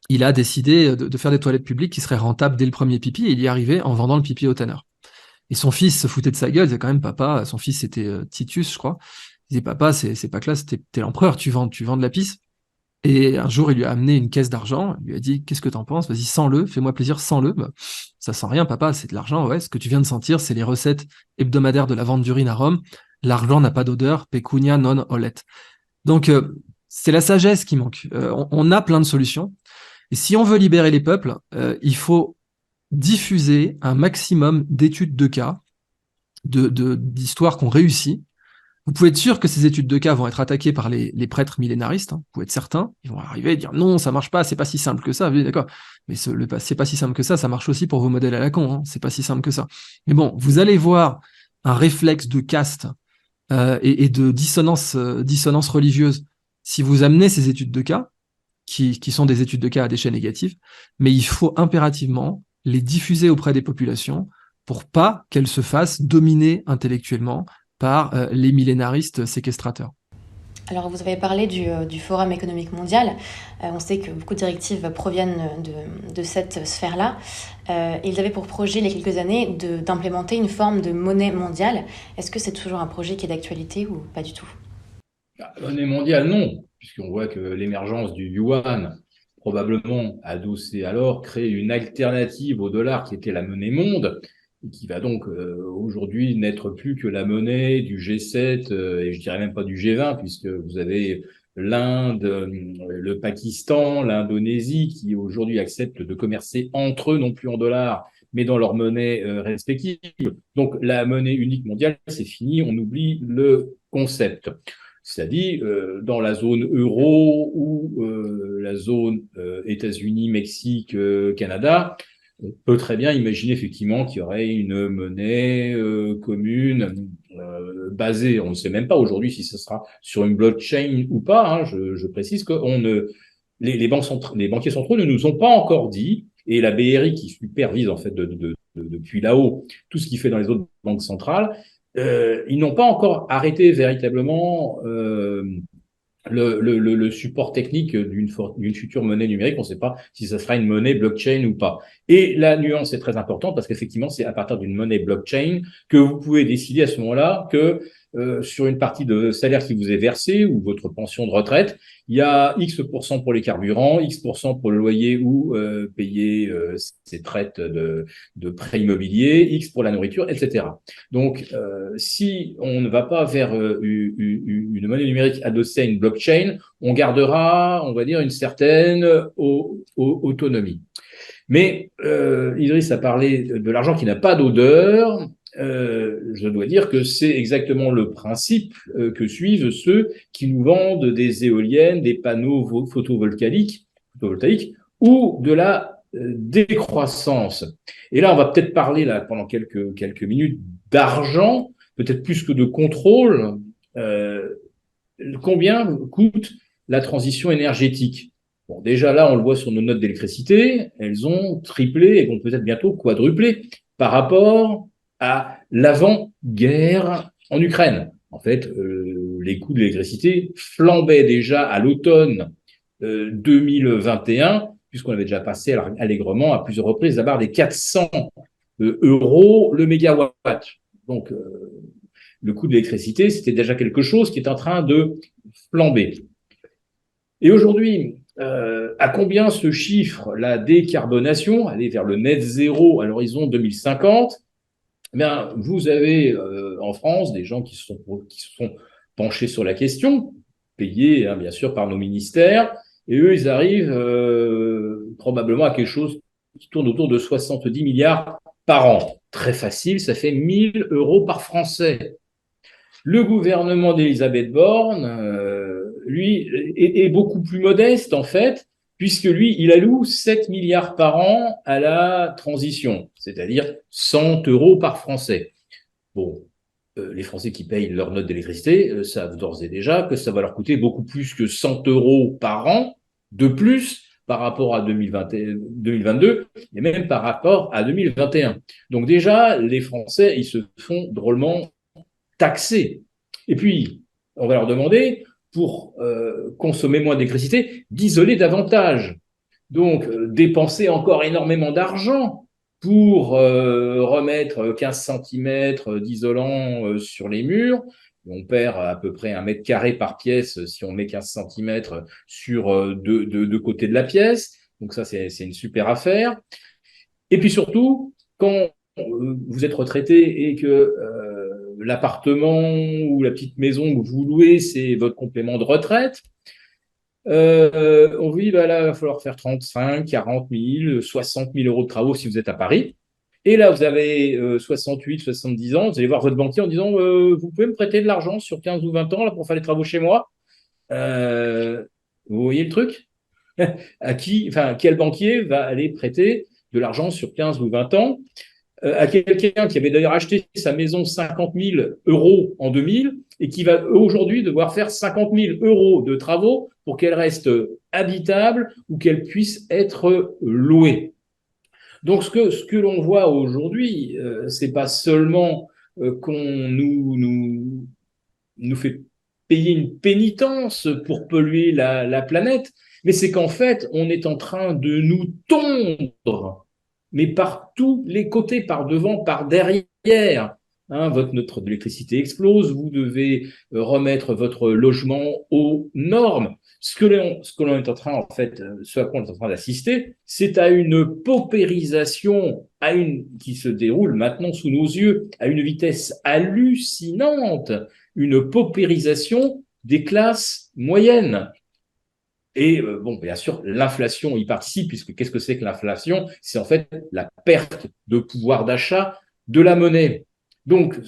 il a décidé de faire des toilettes publiques qui seraient rentables dès le premier pipi, et il y est arrivé en vendant le pipi au tanneur. Et son fils se foutait de sa gueule, il disait quand même, papa, son fils c'était Titus, je crois. Il disait, papa, c'est pas classe, t'es l'empereur, tu vends de la pisse. Et un jour, il lui a amené une caisse d'argent, il lui a dit, qu'est-ce que t'en penses? Vas-y, sens-le, fais-moi plaisir, sens-le. Ça sent rien, papa, c'est de l'argent, ouais. Ce que tu viens de sentir, c'est les recettes hebdomadaires de la vente d'urine à Rome. L'argent n'a pas d'odeur, pecunia non olet. Donc, c'est la sagesse qui manque. On a plein de solutions. Et si on veut libérer les peuples, il faut diffuser un maximum d'études de cas, d'histoires qu'on réussit. Vous pouvez être sûr que ces études de cas vont être attaquées par les prêtres millénaristes. Vous pouvez être certain. Ils vont arriver et dire non, ça marche pas, c'est pas si simple que ça. Oui, d'accord. Mais c'est pas si simple que ça marche aussi pour vos modèles à la con. Hein. C'est pas si simple que ça. Mais bon, vous allez voir un réflexe de caste et de dissonance religieuse si vous amenez ces études de cas, qui sont des études de cas à déchets négatifs, mais il faut impérativement les diffuser auprès des populations pour pas qu'elles se fassent dominer intellectuellement par les millénaristes séquestrateurs. Alors, vous avez parlé du Forum économique mondial. On sait que beaucoup de directives proviennent de cette sphère-là. Ils avaient pour projet, il y a quelques années, d'implémenter une forme de monnaie mondiale. Est-ce que c'est toujours un projet qui est d'actualité ou pas du tout? Monnaie mondiale, non, puisqu'on voit que l'émergence du yuan, probablement adossée alors, crée une alternative au dollar qui était la monnaie monde, et qui va donc aujourd'hui n'être plus que la monnaie du G7, et je dirais même pas du G20, puisque vous avez l'Inde, le Pakistan, l'Indonésie, qui aujourd'hui acceptent de commercer entre eux, non plus en dollars, mais dans leur monnaie respective. Donc la monnaie unique mondiale, c'est fini, on oublie le concept. C'est-à-dire dans la zone euro ou la zone États-Unis, Mexique, Canada, on peut très bien imaginer effectivement qu'il y aurait une monnaie commune basée, on ne sait même pas aujourd'hui si ce sera sur une blockchain ou pas. Hein, je précise que les banquiers centraux ne nous ont pas encore dit, et la BRI qui supervise en fait depuis là-haut tout ce qui fait dans les autres banques centrales, ils n'ont pas encore arrêté véritablement le support technique d'une future monnaie numérique. On ne sait pas si ça sera une monnaie blockchain ou pas. Et la nuance est très importante parce qu'effectivement, c'est à partir d'une monnaie blockchain que vous pouvez décider à ce moment-là que sur une partie de salaire qui vous est versé ou votre pension de retraite, il y a X% pour les carburants, X% pour le loyer ou payer ses traites de prêts immobiliers, X pour la nourriture, etc. Donc, si on ne va pas vers une monnaie numérique adossée à une blockchain, on gardera, on va dire, une certaine autonomie. Mais Idriss a parlé de l'argent qui n'a pas d'odeur. je dois dire que c'est exactement le principe que suivent ceux qui nous vendent des éoliennes, des panneaux photovoltaïques ou de la décroissance. Et là, on va peut-être parler là, pendant quelques minutes d'argent, peut-être plus que de contrôle. Combien coûte la transition énergétique? Bon, déjà là, on le voit sur nos notes d'électricité, elles ont triplé et vont peut-être bientôt quadrupler par rapport à l'avant-guerre en Ukraine. En fait, les coûts de l'électricité flambaient déjà à l'automne 2021, puisqu'on avait déjà passé allègrement à plusieurs reprises la barre des 400 euros le mégawatt. Donc, le coût de l'électricité, c'était déjà quelque chose qui est en train de flamber. Et aujourd'hui, à combien se chiffre la décarbonation, aller vers le net zéro à l'horizon 2050? Bien, vous avez en France des gens qui se sont penchés sur la question, payés bien sûr par nos ministères, et eux, ils arrivent probablement à quelque chose qui tourne autour de 70 milliards par an. Très facile, ça fait 1 000 euros par Français. Le gouvernement d'Elisabeth Borne, lui, est beaucoup plus modeste, en fait, puisque lui, il alloue 7 milliards par an à la transition, c'est-à-dire 100 euros par Français. Bon, les Français qui payent leur note d'électricité savent d'ores et déjà que ça va leur coûter beaucoup plus que 100 euros par an de plus par rapport à 2022 et même par rapport à 2021. Donc déjà, les Français, ils se font drôlement taxés. Et puis, on va leur demander, pour consommer moins d'électricité, d'isoler davantage. Donc, dépenser encore énormément d'argent pour remettre 15 cm d'isolant sur les murs. On perd à peu près 1 m² par pièce si on met 15 cm sur deux côtés de la pièce. Donc ça, c'est une super affaire. Et puis surtout, quand vous êtes retraité et que l'appartement ou la petite maison que vous louez, c'est votre complément de retraite, on vous dit, bah là, il va falloir faire 35, 40 000, 60 000 euros de travaux si vous êtes à Paris. Et là, vous avez 68, 70 ans, vous allez voir votre banquier en disant, vous pouvez me prêter de l'argent sur 15 ou 20 ans là, pour faire les travaux chez moi. Vous voyez le truc? Quel banquier va aller prêter de l'argent sur 15 ou 20 ans à quelqu'un qui avait d'ailleurs acheté sa maison 50 000 euros en 2000 et qui va aujourd'hui devoir faire 50 000 euros de travaux pour qu'elle reste habitable ou qu'elle puisse être louée. Donc, ce que l'on voit aujourd'hui, c'est pas seulement qu'on nous fait payer une pénitence pour polluer la planète, mais c'est qu'en fait, on est en train de nous tondre, mais par tous les côtés, par devant, par derrière. Votre note d'électricité explose, vous devez remettre votre logement aux normes. Ce que l'on est en train, en fait, ce à quoi on est en train d'assister, c'est à une paupérisation qui se déroule maintenant sous nos yeux à une vitesse hallucinante, une paupérisation des classes moyennes. Et bon, bien sûr, l'inflation y participe, puisque qu'est-ce que c'est que l'inflation? C'est en fait la perte de pouvoir d'achat de la monnaie. Donc,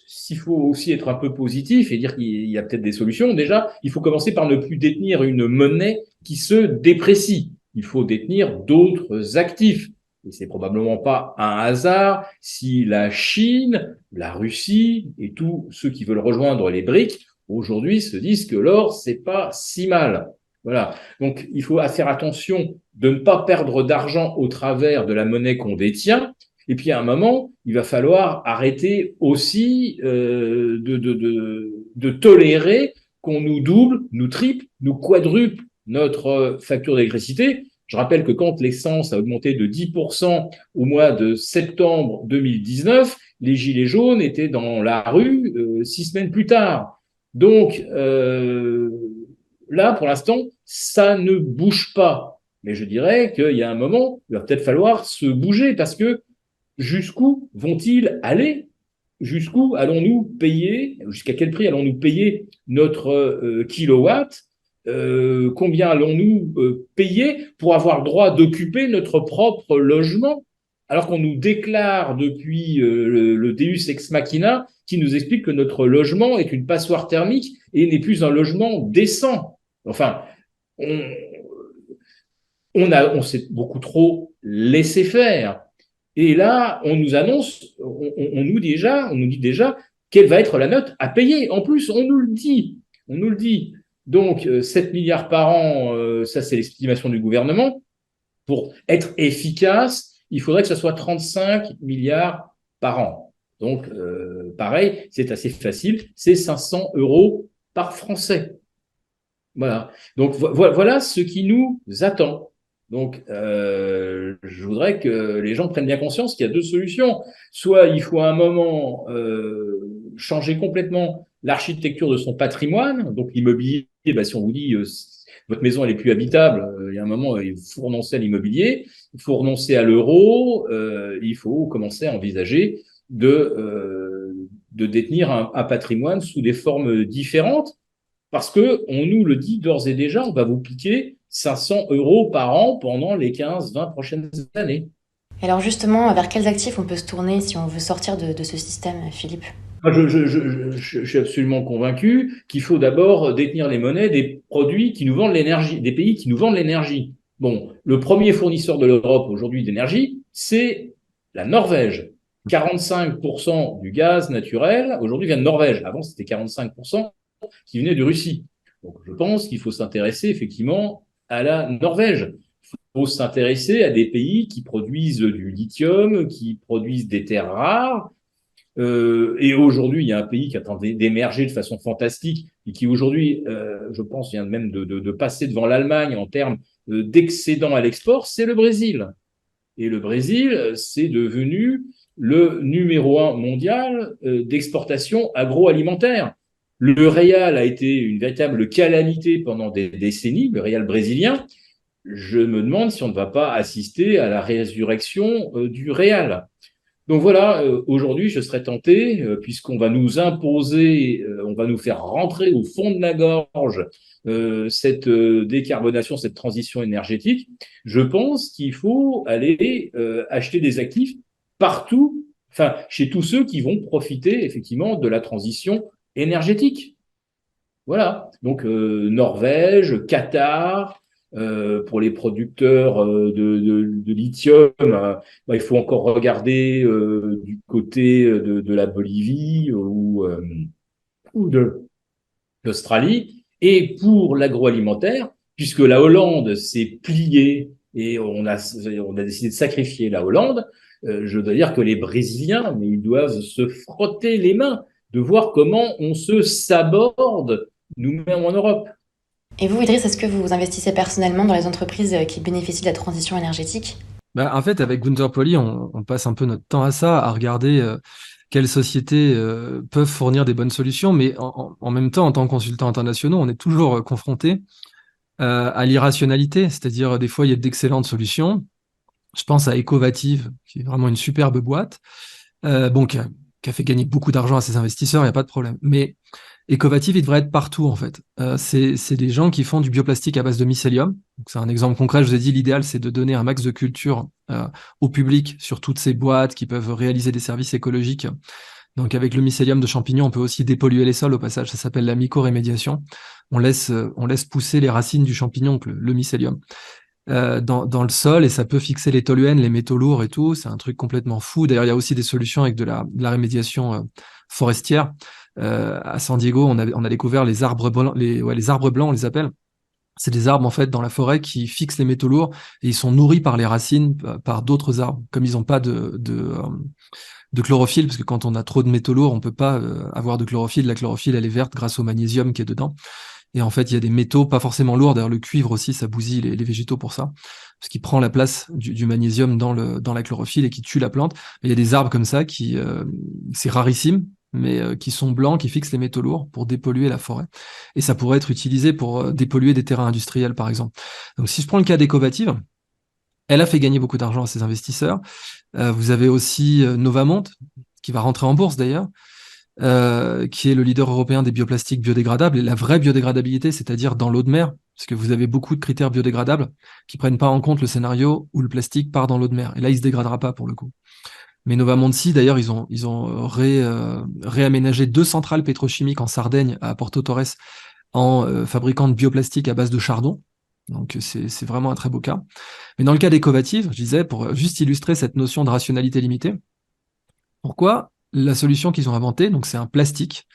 s'il faut aussi être un peu positif et dire qu'il y a peut-être des solutions, déjà, il faut commencer par ne plus détenir une monnaie qui se déprécie. Il faut détenir d'autres actifs. Et c'est probablement pas un hasard si la Chine, la Russie et tous ceux qui veulent rejoindre les BRICS aujourd'hui se disent que l'or, c'est pas si mal. Voilà. Donc, il faut faire attention de ne pas perdre d'argent au travers de la monnaie qu'on détient. Et puis, à un moment, il va falloir arrêter aussi de tolérer qu'on nous double, nous triple, nous quadruple notre facture d'électricité. Je rappelle que quand l'essence a augmenté de 10% au mois de septembre 2019, les gilets jaunes étaient dans la rue 6 semaines plus tard. Donc, là, pour l'instant, ça ne bouge pas. Mais je dirais qu'il y a un moment, il va peut-être falloir se bouger parce que jusqu'où vont-ils aller? Jusqu'où allons-nous payer? Jusqu'à quel prix allons-nous payer notre kilowatt? Combien allons-nous payer pour avoir le droit d'occuper notre propre logement? alors qu'on nous déclare depuis le Deus Ex Machina qui nous explique que notre logement est une passoire thermique et n'est plus un logement décent. Enfin, on s'est beaucoup trop laissé faire. Et là, on nous annonce, on nous dit déjà quelle va être la note à payer. En plus, on nous le dit. On nous le dit. Donc, 7 milliards par an, ça c'est l'estimation du gouvernement. Pour être efficace, il faudrait que ce soit 35 milliards par an. Donc, pareil, c'est assez facile, c'est 500 € par Français. Voilà. Donc, voilà ce qui nous attend. Donc, je voudrais que les gens prennent bien conscience qu'il y a deux solutions. Soit il faut à un moment changer complètement l'architecture de son patrimoine. Donc, l'immobilier, si on vous dit votre maison elle est plus habitable, il y a un moment il faut renoncer à l'immobilier, il faut renoncer à l'euro, il faut commencer à envisager de détenir un patrimoine sous des formes différentes. Parce que on nous le dit d'ores et déjà, on va vous piquer 500 € par an pendant les 15-20 prochaines années. Alors justement, vers quels actifs on peut se tourner si on veut sortir de ce système, Philippe? Moi, je suis absolument convaincu qu'il faut d'abord détenir les monnaies des produits qui nous vendent l'énergie, des pays qui nous vendent l'énergie. Bon, le premier fournisseur de l'Europe aujourd'hui d'énergie, c'est la Norvège. 45% du gaz naturel aujourd'hui vient de Norvège. Avant, c'était 45% qui venait de Russie. Donc, je pense qu'il faut s'intéresser effectivement à la Norvège. Il faut s'intéresser à des pays qui produisent du lithium, qui produisent des terres rares. Et aujourd'hui, il y a un pays qui attend d'émerger de façon fantastique et qui aujourd'hui, je pense, vient même de passer devant l'Allemagne en termes d'excédent à l'export, c'est le Brésil. Et le Brésil, c'est devenu le numéro 1 mondial d'exportation agroalimentaire. Le réal a été une véritable calamité pendant des décennies, le réal brésilien. Je me demande si on ne va pas assister à la résurrection du réal. Donc voilà, aujourd'hui, je serais tenté, puisqu'on va nous imposer, on va nous faire rentrer au fond de la gorge cette décarbonation, cette transition énergétique. Je pense qu'il faut aller acheter des actifs partout, enfin, chez tous ceux qui vont profiter effectivement de la transition énergétique. Voilà. Donc, Norvège, Qatar, pour les producteurs de lithium, il faut encore regarder du côté de la Bolivie ou de l'Australie. Et pour l'agroalimentaire, puisque la Hollande s'est pliée et on a décidé de sacrifier la Hollande, je dois dire que les Brésiliens, mais ils doivent se frotter les mains de voir comment on se saborde nous-mêmes en Europe. Et vous, Idriss, est-ce que vous investissez personnellement dans les entreprises qui bénéficient de la transition énergétique? En fait, avec Gunther Pauli, on passe un peu notre temps à ça, à regarder quelles sociétés peuvent fournir des bonnes solutions, mais en même temps, en tant que consultants internationaux, on est toujours confronté à l'irrationalité, c'est-à-dire des fois, il y a d'excellentes solutions. Je pense à Ecovative, qui est vraiment une superbe boîte, qui a fait gagner beaucoup d'argent à ses investisseurs, il n'y a pas de problème. Mais Ecovative, il devrait être partout, en fait. C'est des gens qui font du bioplastique à base de mycélium. C'est un exemple concret. Je vous ai dit, l'idéal, c'est de donner un max de culture au public sur toutes ces boîtes qui peuvent réaliser des services écologiques. Donc, avec le mycélium de champignons, on peut aussi dépolluer les sols au passage. Ça s'appelle la mycorémédiation. On laisse pousser les racines du champignon, donc le mycélium, dans le sol, et ça peut fixer les toluènes, les métaux lourds et tout. C'est un truc complètement fou. D'ailleurs, il y a aussi des solutions avec de la rémédiation forestière. À San Diego, on a découvert les arbres blancs, les arbres blancs, on les appelle. C'est des arbres en fait dans la forêt qui fixent les métaux lourds et ils sont nourris par les racines, par d'autres arbres. Comme ils n'ont pas de chlorophylle, parce que quand on a trop de métaux lourds, on peut pas avoir de chlorophylle. La chlorophylle, elle est verte grâce au magnésium qui est dedans. Et en fait, il y a des métaux pas forcément lourds. D'ailleurs, le cuivre aussi, ça bousille les végétaux pour ça, parce qu'il prend la place du magnésium dans la chlorophylle et qui tue la plante. Mais il y a des arbres comme ça qui, c'est rarissime, mais qui sont blancs, qui fixent les métaux lourds pour dépolluer la forêt. Et ça pourrait être utilisé pour dépolluer des terrains industriels, par exemple. Donc, si je prends le cas d'Ecovative, elle a fait gagner beaucoup d'argent à ses investisseurs. Vous avez aussi Novamont, qui va rentrer en bourse d'ailleurs, qui est le leader européen des bioplastiques biodégradables, et la vraie biodégradabilité, c'est-à-dire dans l'eau de mer, parce que vous avez beaucoup de critères biodégradables qui prennent pas en compte le scénario où le plastique part dans l'eau de mer. Et là, il se dégradera pas pour le coup. Mais Novamonti, d'ailleurs, ils ont réaménagé 2 centrales pétrochimiques en Sardaigne, à Porto Torres, en fabriquant de bioplastique à base de chardon. Donc c'est vraiment un très beau cas. Mais dans le cas d'Ecovative, je disais, pour juste illustrer cette notion de rationalité limitée, pourquoi la solution qu'ils ont inventée, donc c'est un plastique,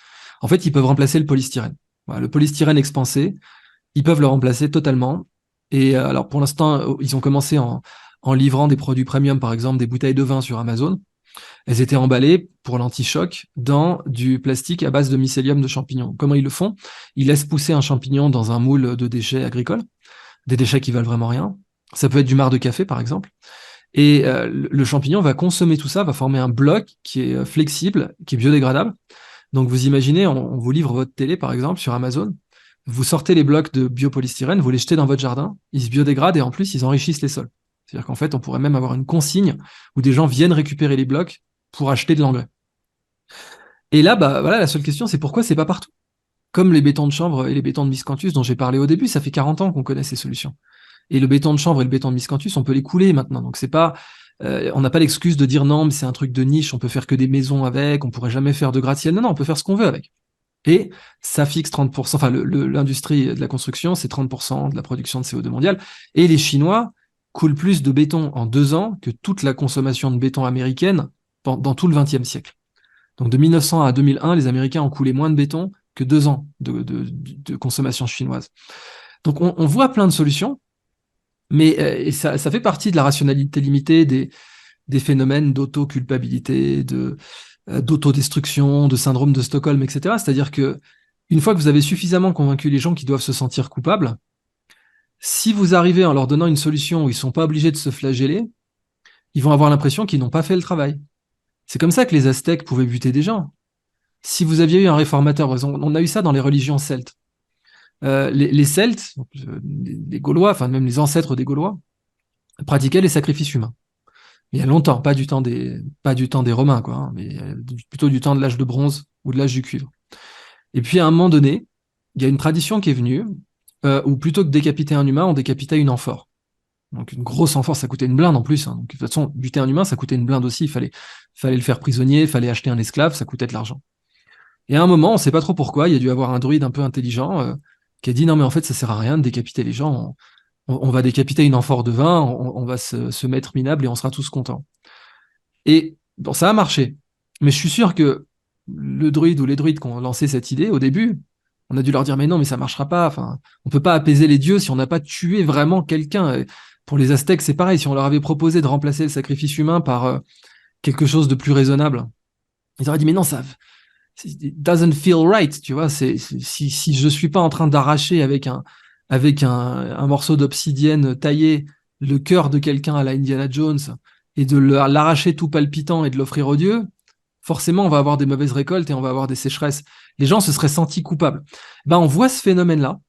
en fait, ils peuvent remplacer le polystyrène. Voilà, le polystyrène expansé, ils peuvent le remplacer totalement. Et alors pour l'instant, ils ont commencé en livrant des produits premium, par exemple des bouteilles de vin sur Amazon. Elles étaient emballées pour l'anti-choc dans du plastique à base de mycélium de champignons. Comment ils le font? Ils laissent pousser un champignon dans un moule de déchets agricoles, des déchets qui valent vraiment rien. Ça peut être du marc de café, par exemple. Et le champignon va consommer tout ça, va former un bloc qui est flexible, qui est biodégradable. Donc vous imaginez, on vous livre votre télé, par exemple, sur Amazon. Vous sortez les blocs de biopolystyrène, vous les jetez dans votre jardin, ils se biodégradent et en plus, ils enrichissent les sols. C'est-à-dire qu'en fait, on pourrait même avoir une consigne où des gens viennent récupérer les blocs pour acheter de l'engrais. Et là, bah, voilà, la seule question, c'est pourquoi c'est pas partout. Comme les bétons de chanvre et les bétons de miscanthus dont j'ai parlé au début, ça fait 40 ans qu'on connaît ces solutions. Et le béton de chanvre et le béton de miscanthus, on peut les couler maintenant. Donc c'est pas, on n'a pas l'excuse de dire non, mais c'est un truc de niche, on peut faire que des maisons avec, on pourrait jamais faire de gratte-ciel. Non, non, on peut faire ce qu'on veut avec. Et ça fixe 30%, enfin l'industrie de la construction, c'est 30% de la production de CO2 mondiale. Et les Chinois coulent plus de béton en 2 ans que toute la consommation de béton américaine dans tout le XXe siècle. Donc de 1900 à 2001, les Américains ont coulé moins de béton que 2 ans de consommation chinoise. Donc on voit plein de solutions, mais et ça fait partie de la rationalité limitée des phénomènes d'auto-culpabilité, d'autodestruction, de syndrome de Stockholm, etc. C'est-à-dire que une fois que vous avez suffisamment convaincu les gens qui doivent se sentir coupables, si vous arrivez en leur donnant une solution où ils ne sont pas obligés de se flageller, ils vont avoir l'impression qu'ils n'ont pas fait le travail. C'est comme ça que les Aztèques pouvaient buter des gens. Si vous aviez eu un réformateur, par exemple, on a eu ça dans les religions celtes. Les Celtes, donc, les Gaulois, enfin même les ancêtres des Gaulois, pratiquaient les sacrifices humains. Il y a longtemps, pas du temps des Romains, quoi, hein, mais plutôt du temps de l'âge de bronze ou de l'âge du cuivre. Et puis à un moment donné, il y a une tradition qui est venue où plutôt que de décapiter un humain, on décapitait une amphore. Donc une grosse amphore, ça coûtait une blinde en plus. Hein. Donc, de toute façon, buter un humain, ça coûtait une blinde aussi. Il fallait le faire prisonnier, il fallait acheter un esclave, ça coûtait de l'argent. Et à un moment, on ne sait pas trop pourquoi, il y a dû avoir un druide un peu intelligent qui a dit non mais en fait ça sert à rien de décapiter les gens. On va décapiter une amphore de vin, on va se mettre minable et on sera tous contents. Et bon, ça a marché. Mais je suis sûr que le druide ou les druides qui ont lancé cette idée au début, on a dû leur dire mais non mais ça marchera pas. Enfin, on peut pas apaiser les dieux si on n'a pas tué vraiment quelqu'un. Et pour les Aztèques, c'est pareil. Si on leur avait proposé de remplacer le sacrifice humain par quelque chose de plus raisonnable, ils auraient dit mais non ça it doesn't feel right. Tu vois, si je suis pas en train d'arracher avec un morceau d'obsidienne taillé le cœur de quelqu'un à la Indiana Jones et de l'arracher tout palpitant et de l'offrir aux dieux, forcément on va avoir des mauvaises récoltes et on va avoir des sécheresses. Les gens se seraient sentis coupables. Ben, on voit ce phénomène-là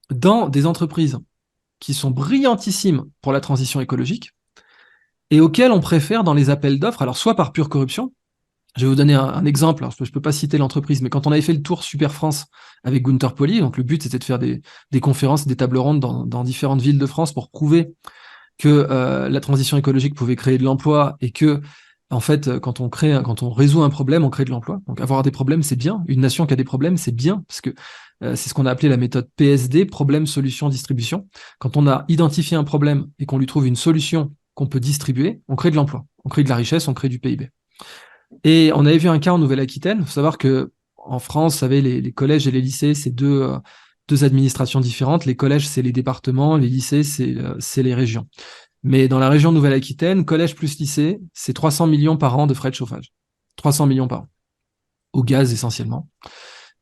dans des entreprises qui sont brillantissimes pour la transition écologique et auxquelles on préfère dans les appels d'offres, alors soit par pure corruption. Je vais vous donner un exemple. Alors, je ne peux pas citer l'entreprise, mais quand on avait fait le tour Super France avec Gunther Pauli, donc le but c'était de faire des conférences, des tables rondes dans différentes villes de France pour prouver que la transition écologique pouvait créer de l'emploi et que, en fait, quand on résout un problème, on crée de l'emploi. Donc avoir des problèmes, c'est bien. Une nation qui a des problèmes, c'est bien, parce que c'est ce qu'on a appelé la méthode PSD, problème, solution, distribution. Quand on a identifié un problème et qu'on lui trouve une solution qu'on peut distribuer, on crée de l'emploi, on crée de la richesse, on crée du PIB. Et on avait vu un cas en Nouvelle-Aquitaine. Il faut savoir que en France, vous savez, les collèges et les lycées, c'est deux administrations différentes. Les collèges, c'est les départements, les lycées, c'est les régions. Mais dans la région Nouvelle-Aquitaine, collège plus lycée, c'est 300 millions par an de frais de chauffage. 300 millions par an. Au gaz essentiellement.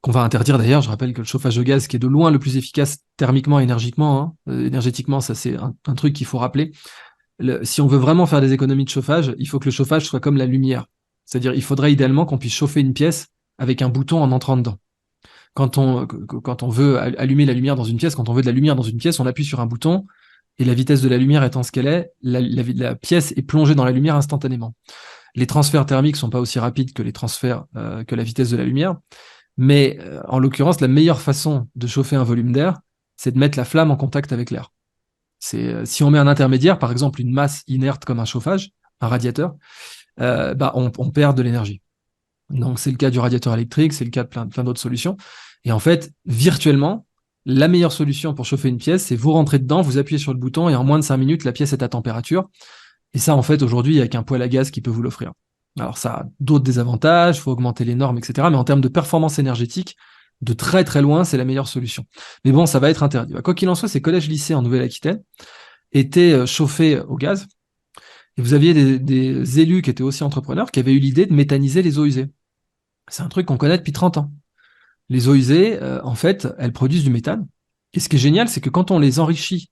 Qu'on va interdire d'ailleurs. Je rappelle que le chauffage au gaz, qui est de loin le plus efficace thermiquement et énergétiquement, énergétiquement, ça c'est un truc qu'il faut rappeler. Si on veut vraiment faire des économies de chauffage, il faut que le chauffage soit comme la lumière. C'est-à-dire, il faudrait idéalement qu'on puisse chauffer une pièce avec un bouton en entrant dedans. Quand on veut allumer la lumière dans une pièce, quand on veut de la lumière dans une pièce, on appuie sur un bouton, et la vitesse de la lumière étant ce qu'elle est, la pièce est plongée dans la lumière instantanément. Les transferts thermiques sont pas aussi rapides que les transferts que la vitesse de la lumière. Mais en l'occurrence, la meilleure façon de chauffer un volume d'air, c'est de mettre la flamme en contact avec l'air. Si on met un intermédiaire, par exemple une masse inerte comme un chauffage, un radiateur, on perd de l'énergie. Donc c'est le cas du radiateur électrique, c'est le cas de plein d'autres solutions. Et en fait, virtuellement, la meilleure solution pour chauffer une pièce, c'est vous rentrez dedans, vous appuyez sur le bouton et en moins de 5 minutes, la pièce est à température. Et ça, en fait, aujourd'hui, il n'y a qu'un poêle à gaz qui peut vous l'offrir. Alors ça a d'autres désavantages, il faut augmenter les normes, etc. Mais en termes de performance énergétique, de très très loin, c'est la meilleure solution. Mais bon, ça va être interdit. Quoi qu'il en soit, ces collèges-lycées en Nouvelle-Aquitaine étaient chauffés au gaz. Et vous aviez des élus qui étaient aussi entrepreneurs qui avaient eu l'idée de méthaniser les eaux usées. C'est un truc qu'on connaît depuis 30 ans. Les eaux usées, en fait, elles produisent du méthane. Et ce qui est génial, c'est que quand on les enrichit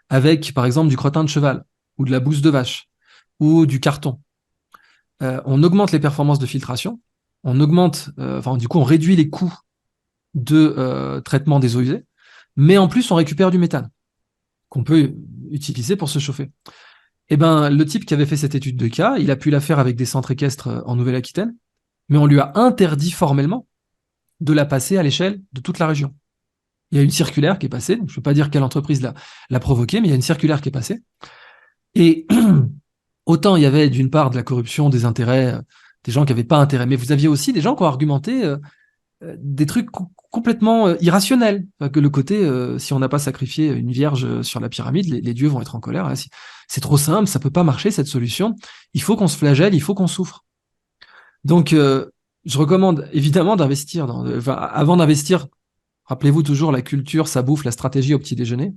avec, par exemple, du crottin de cheval, ou de la bouse de vache, ou du carton, on augmente les performances de filtration, du coup, on réduit les coûts de traitement des eaux usées, mais en plus, on récupère du méthane qu'on peut utiliser pour se chauffer. Eh ben, le type qui avait fait cette étude de cas, il a pu la faire avec des centres équestres en Nouvelle-Aquitaine, mais on lui a interdit formellement de la passer à l'échelle de toute la région. Il y a une circulaire qui est passée, je ne peux pas dire quelle entreprise l'a provoquée, mais il y a une circulaire qui est passée. Et autant il y avait d'une part de la corruption, des intérêts, des gens qui n'avaient pas intérêt, mais vous aviez aussi des gens qui ont argumenté des trucs complètement irrationnels. Enfin, que le côté, si on n'a pas sacrifié une vierge sur la pyramide, les dieux vont être en colère. C'est trop simple, ça peut pas marcher cette solution. Il faut qu'on se flagelle, il faut qu'on souffre. Donc, je recommande évidemment d'investir. Avant d'investir, rappelez-vous toujours la culture, ça bouffe la stratégie au petit déjeuner.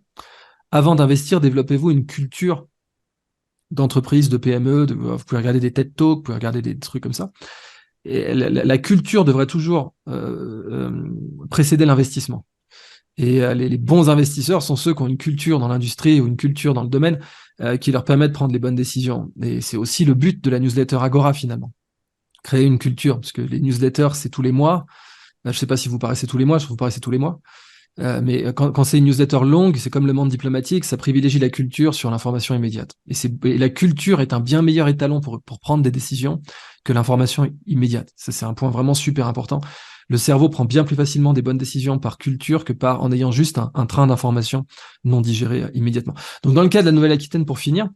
Avant d'investir, développez-vous une culture d'entreprise, de PME. Vous pouvez regarder des TED Talks, vous pouvez regarder des trucs comme ça. Et la culture devrait toujours précéder l'investissement. Et les bons investisseurs sont ceux qui ont une culture dans l'industrie ou une culture dans le domaine qui leur permet de prendre les bonnes décisions. Et c'est aussi le but de la newsletter Agora finalement. Créer une culture, parce que les newsletters, c'est tous les mois. Je ne sais pas si vous paraissez tous les mois, je vous paraissez tous les mois. Mais quand c'est une newsletter longue, c'est comme le monde diplomatique, ça privilégie la culture sur l'information immédiate. Et la culture est un bien meilleur étalon pour prendre des décisions que l'information immédiate. Ça, c'est un point vraiment super important. Le cerveau prend bien plus facilement des bonnes décisions par culture que en ayant juste un train d'informations non digéré immédiatement. Donc, dans le cas de la Nouvelle-Aquitaine, pour finir,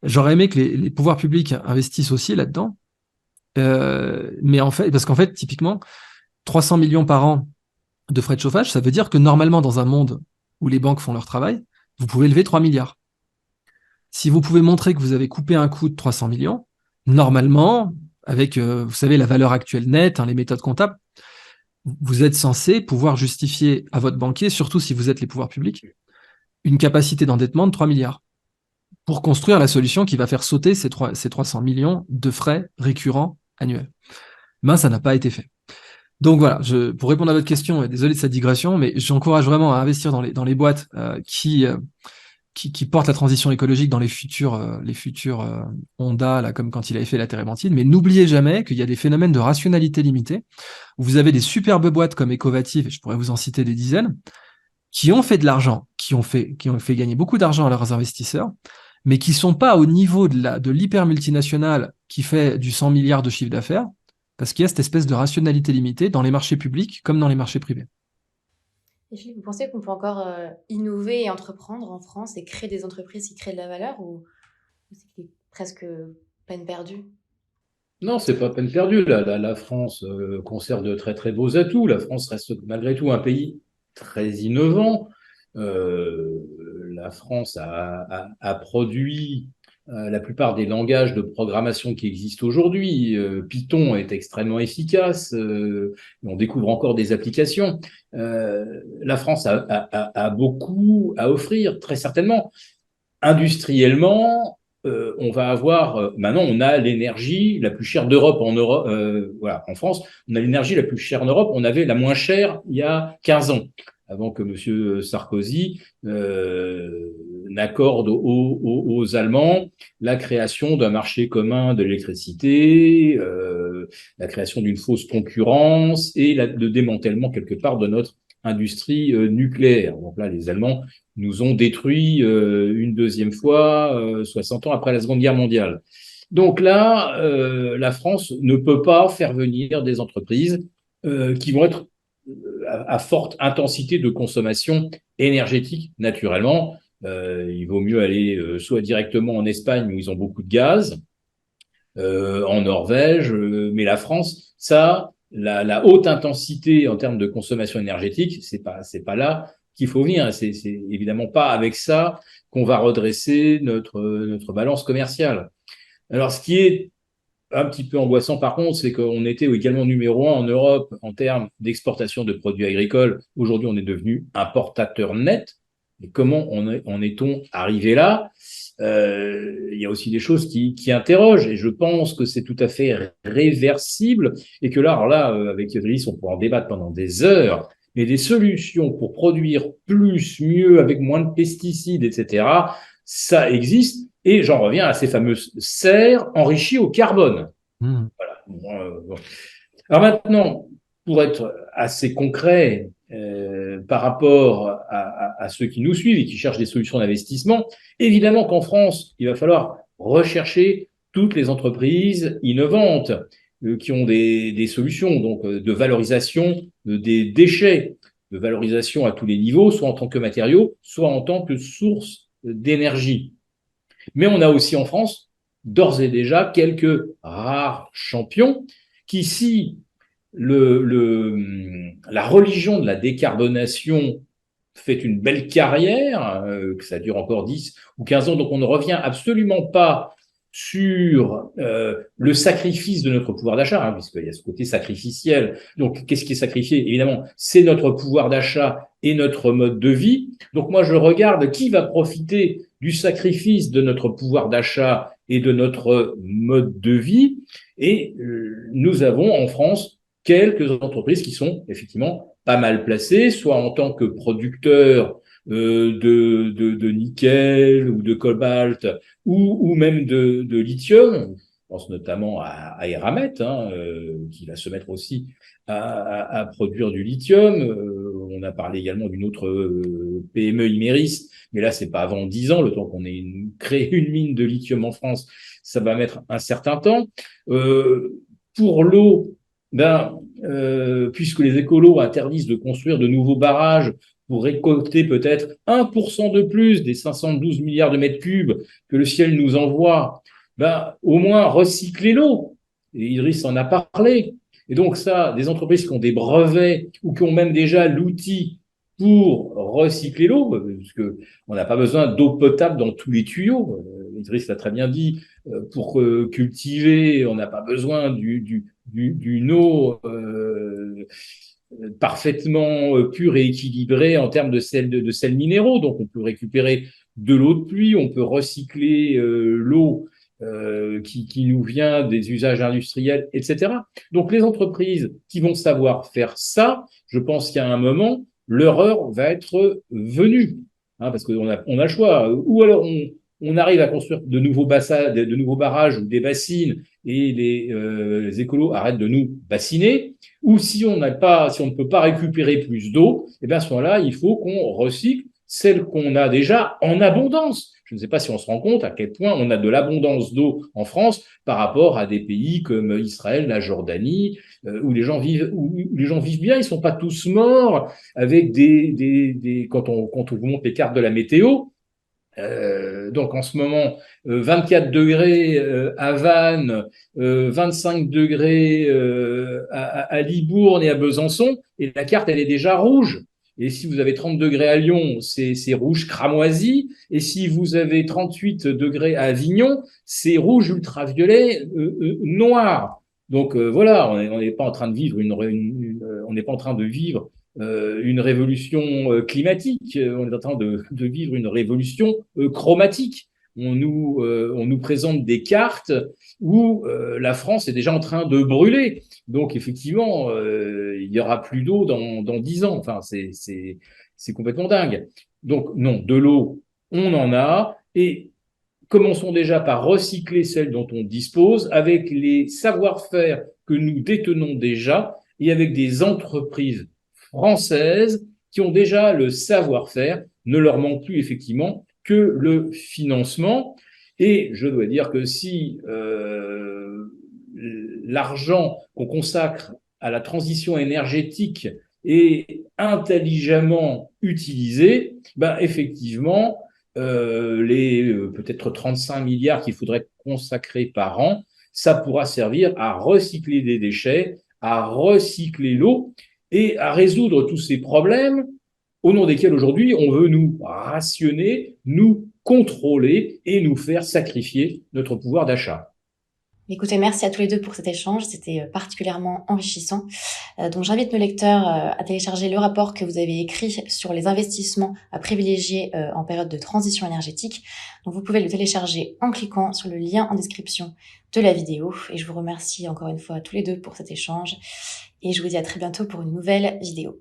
j'aurais aimé que les pouvoirs publics investissent aussi là-dedans. Mais en fait, parce qu'en fait, typiquement, 300 millions par an de frais de chauffage, ça veut dire que normalement, dans un monde où les banques font leur travail, vous pouvez lever 3 milliards. Si vous pouvez montrer que vous avez coupé un coût de 300 millions, normalement, avec, vous savez, la valeur actuelle nette, les méthodes comptables, vous êtes censé pouvoir justifier à votre banquier, surtout si vous êtes les pouvoirs publics, une capacité d'endettement de 3 milliards pour construire la solution qui va faire sauter ces 300 millions de frais récurrents annuels. Ben, ça n'a pas été fait. Donc voilà, pour répondre à votre question, désolé de cette digression, mais j'encourage vraiment à investir dans les boîtes qui portent la transition écologique dans les futurs Honda, là, comme quand il avait fait la térébenthine. Mais n'oubliez jamais qu'il y a des phénomènes de rationalité limitée, où vous avez des superbes boîtes comme Ecovative, et je pourrais vous en citer des dizaines, qui ont fait de l'argent, qui ont fait gagner beaucoup d'argent à leurs investisseurs, mais qui sont pas au niveau de l'hyper multinationale qui fait du 100 milliards de chiffre d'affaires, parce qu'il y a cette espèce de rationalité limitée dans les marchés publics comme dans les marchés privés. Et Philippe, vous pensez qu'on peut encore innover et entreprendre en France et créer des entreprises qui créent de la valeur, ou c'est presque peine perdue? Non, c'est pas peine perdue. La France conserve de très très beaux atouts. La France reste malgré tout un pays très innovant. La France a produit la plupart des langages de programmation qui existent aujourd'hui. Python est extrêmement efficace. On découvre encore des applications. La France a beaucoup à offrir, très certainement. Industriellement, on va avoir maintenant on a l'énergie la plus chère d'Europe en Europe. Voilà, en France, on a l'énergie la plus chère en Europe. On avait la moins chère il y a 15 ans, avant que M. Sarkozy n'accorde aux Allemands la création d'un marché commun de l'électricité, la création d'une fausse concurrence et le démantèlement quelque part de notre industrie nucléaire. Donc là, les Allemands nous ont détruits une deuxième fois 60 ans après la Seconde Guerre mondiale. Donc là, la France ne peut pas faire venir des entreprises qui vont être à forte intensité de consommation énergétique, naturellement. Il vaut mieux aller soit directement en Espagne où ils ont beaucoup de gaz, en Norvège, mais la France, ça, la haute intensité en termes de consommation énergétique, c'est pas là qu'il faut venir. C'est évidemment pas avec ça qu'on va redresser notre balance commerciale. Alors, ce qui est un petit peu angoissant, par contre, c'est qu'on était également numéro 1 en Europe en termes d'exportation de produits agricoles. Aujourd'hui, on est devenu importateur net. Et comment en est-on arrivé là? Il y a aussi des choses qui interrogent, et je pense que c'est tout à fait réversible, et que là, alors là, avec Idriss, on pourra en débattre pendant des heures, mais des solutions pour produire plus, mieux, avec moins de pesticides, etc., ça existe. Et j'en reviens à ces fameuses serres enrichies au carbone. Mmh. Voilà. Alors maintenant, pour être assez concret par rapport à ceux qui nous suivent et qui cherchent des solutions d'investissement, évidemment qu'en France, il va falloir rechercher toutes les entreprises innovantes qui ont des solutions donc de valorisation des déchets, de valorisation à tous les niveaux, soit en tant que matériaux, soit en tant que source d'énergie. Mais on a aussi en France, d'ores et déjà, quelques rares champions qui, si la religion de la décarbonation fait une belle carrière, que ça dure encore 10 ou 15 ans, donc on ne revient absolument pas sur le sacrifice de notre pouvoir d'achat, hein, puisqu'il y a ce côté sacrificiel. Donc, qu'est-ce qui est sacrifié? Évidemment, c'est notre pouvoir d'achat et notre mode de vie. Donc, moi, je regarde qui va profiter du sacrifice de notre pouvoir d'achat et de notre mode de vie. Et nous avons en France quelques entreprises qui sont effectivement pas mal placées, soit en tant que producteurs de nickel ou de cobalt ou même de lithium. Je pense notamment à Eramet, hein, qui va se mettre aussi à produire du lithium. On a parlé également d'une autre PME Imerys, mais là, c'est pas avant 10 ans, le temps qu'on ait créé une mine de lithium en France, ça va mettre un certain temps. Pour l'eau, puisque les écolos interdisent de construire de nouveaux barrages pour récolter peut-être 1% de plus des 512 milliards de mètres cubes que le ciel nous envoie, au moins recycler l'eau. Et Idriss en a parlé. Et donc ça, des entreprises qui ont des brevets ou qui ont même déjà l'outil pour recycler l'eau, parce que on n'a pas besoin d'eau potable dans tous les tuyaux. Idriss l'a très bien dit. Pour cultiver, on n'a pas besoin d'une eau parfaitement pure et équilibrée en termes de sels minéraux. Donc, on peut récupérer de l'eau de pluie, on peut recycler l'eau qui nous vient des usages industriels, etc. Donc, les entreprises qui vont savoir faire ça, je pense qu'à un moment, leur heure va être venue. Hein, parce qu'on a le choix. Ou alors, on arrive à construire de nouveaux barrages ou des bassines et les écolos arrêtent de nous bassiner. Ou si on ne peut pas récupérer plus d'eau, eh bien à ce moment-là, il faut qu'on recycle celle qu'on a déjà en abondance. Je ne sais pas si on se rend compte à quel point on a de l'abondance d'eau en France par rapport à des pays comme Israël, la Jordanie, où les gens vivent bien. Ils sont pas tous morts avec quand on vous montre les cartes de la météo. Donc en ce moment, 24 degrés à Vannes, 25 degrés à Libourne et à Besançon, et la carte, elle est déjà rouge. Et si vous avez 30 degrés à Lyon, c'est rouge cramoisi. Et si vous avez 38 degrés à Avignon, c'est rouge ultraviolet noir. Donc voilà, on n'est pas en train de vivre on n'est pas en train de vivre une révolution climatique, on est en train de vivre une révolution chromatique. On nous présente des cartes où la France est déjà en train de brûler. Donc effectivement, il y aura plus d'eau dans 10 ans. Enfin, c'est complètement dingue. Donc non, de l'eau, on en a. Et commençons déjà par recycler celle dont on dispose avec les savoir-faire que nous détenons déjà et avec des entreprises françaises qui ont déjà le savoir-faire. Ne leur manque plus effectivement que le financement. Et je dois dire que si l'argent qu'on consacre à la transition énergétique est intelligemment utilisé, ben effectivement, les peut-être 35 milliards qu'il faudrait consacrer par an, ça pourra servir à recycler des déchets, à recycler l'eau et à résoudre tous ces problèmes au nom desquels aujourd'hui on veut nous rationner, nous contrôler et nous faire sacrifier notre pouvoir d'achat. Écoutez, merci à tous les deux pour cet échange, c'était particulièrement enrichissant. Donc j'invite nos lecteurs à télécharger le rapport que vous avez écrit sur les investissements à privilégier en période de transition énergétique. Donc vous pouvez le télécharger en cliquant sur le lien en description de la vidéo. Et je vous remercie encore une fois tous les deux pour cet échange. Et je vous dis à très bientôt pour une nouvelle vidéo.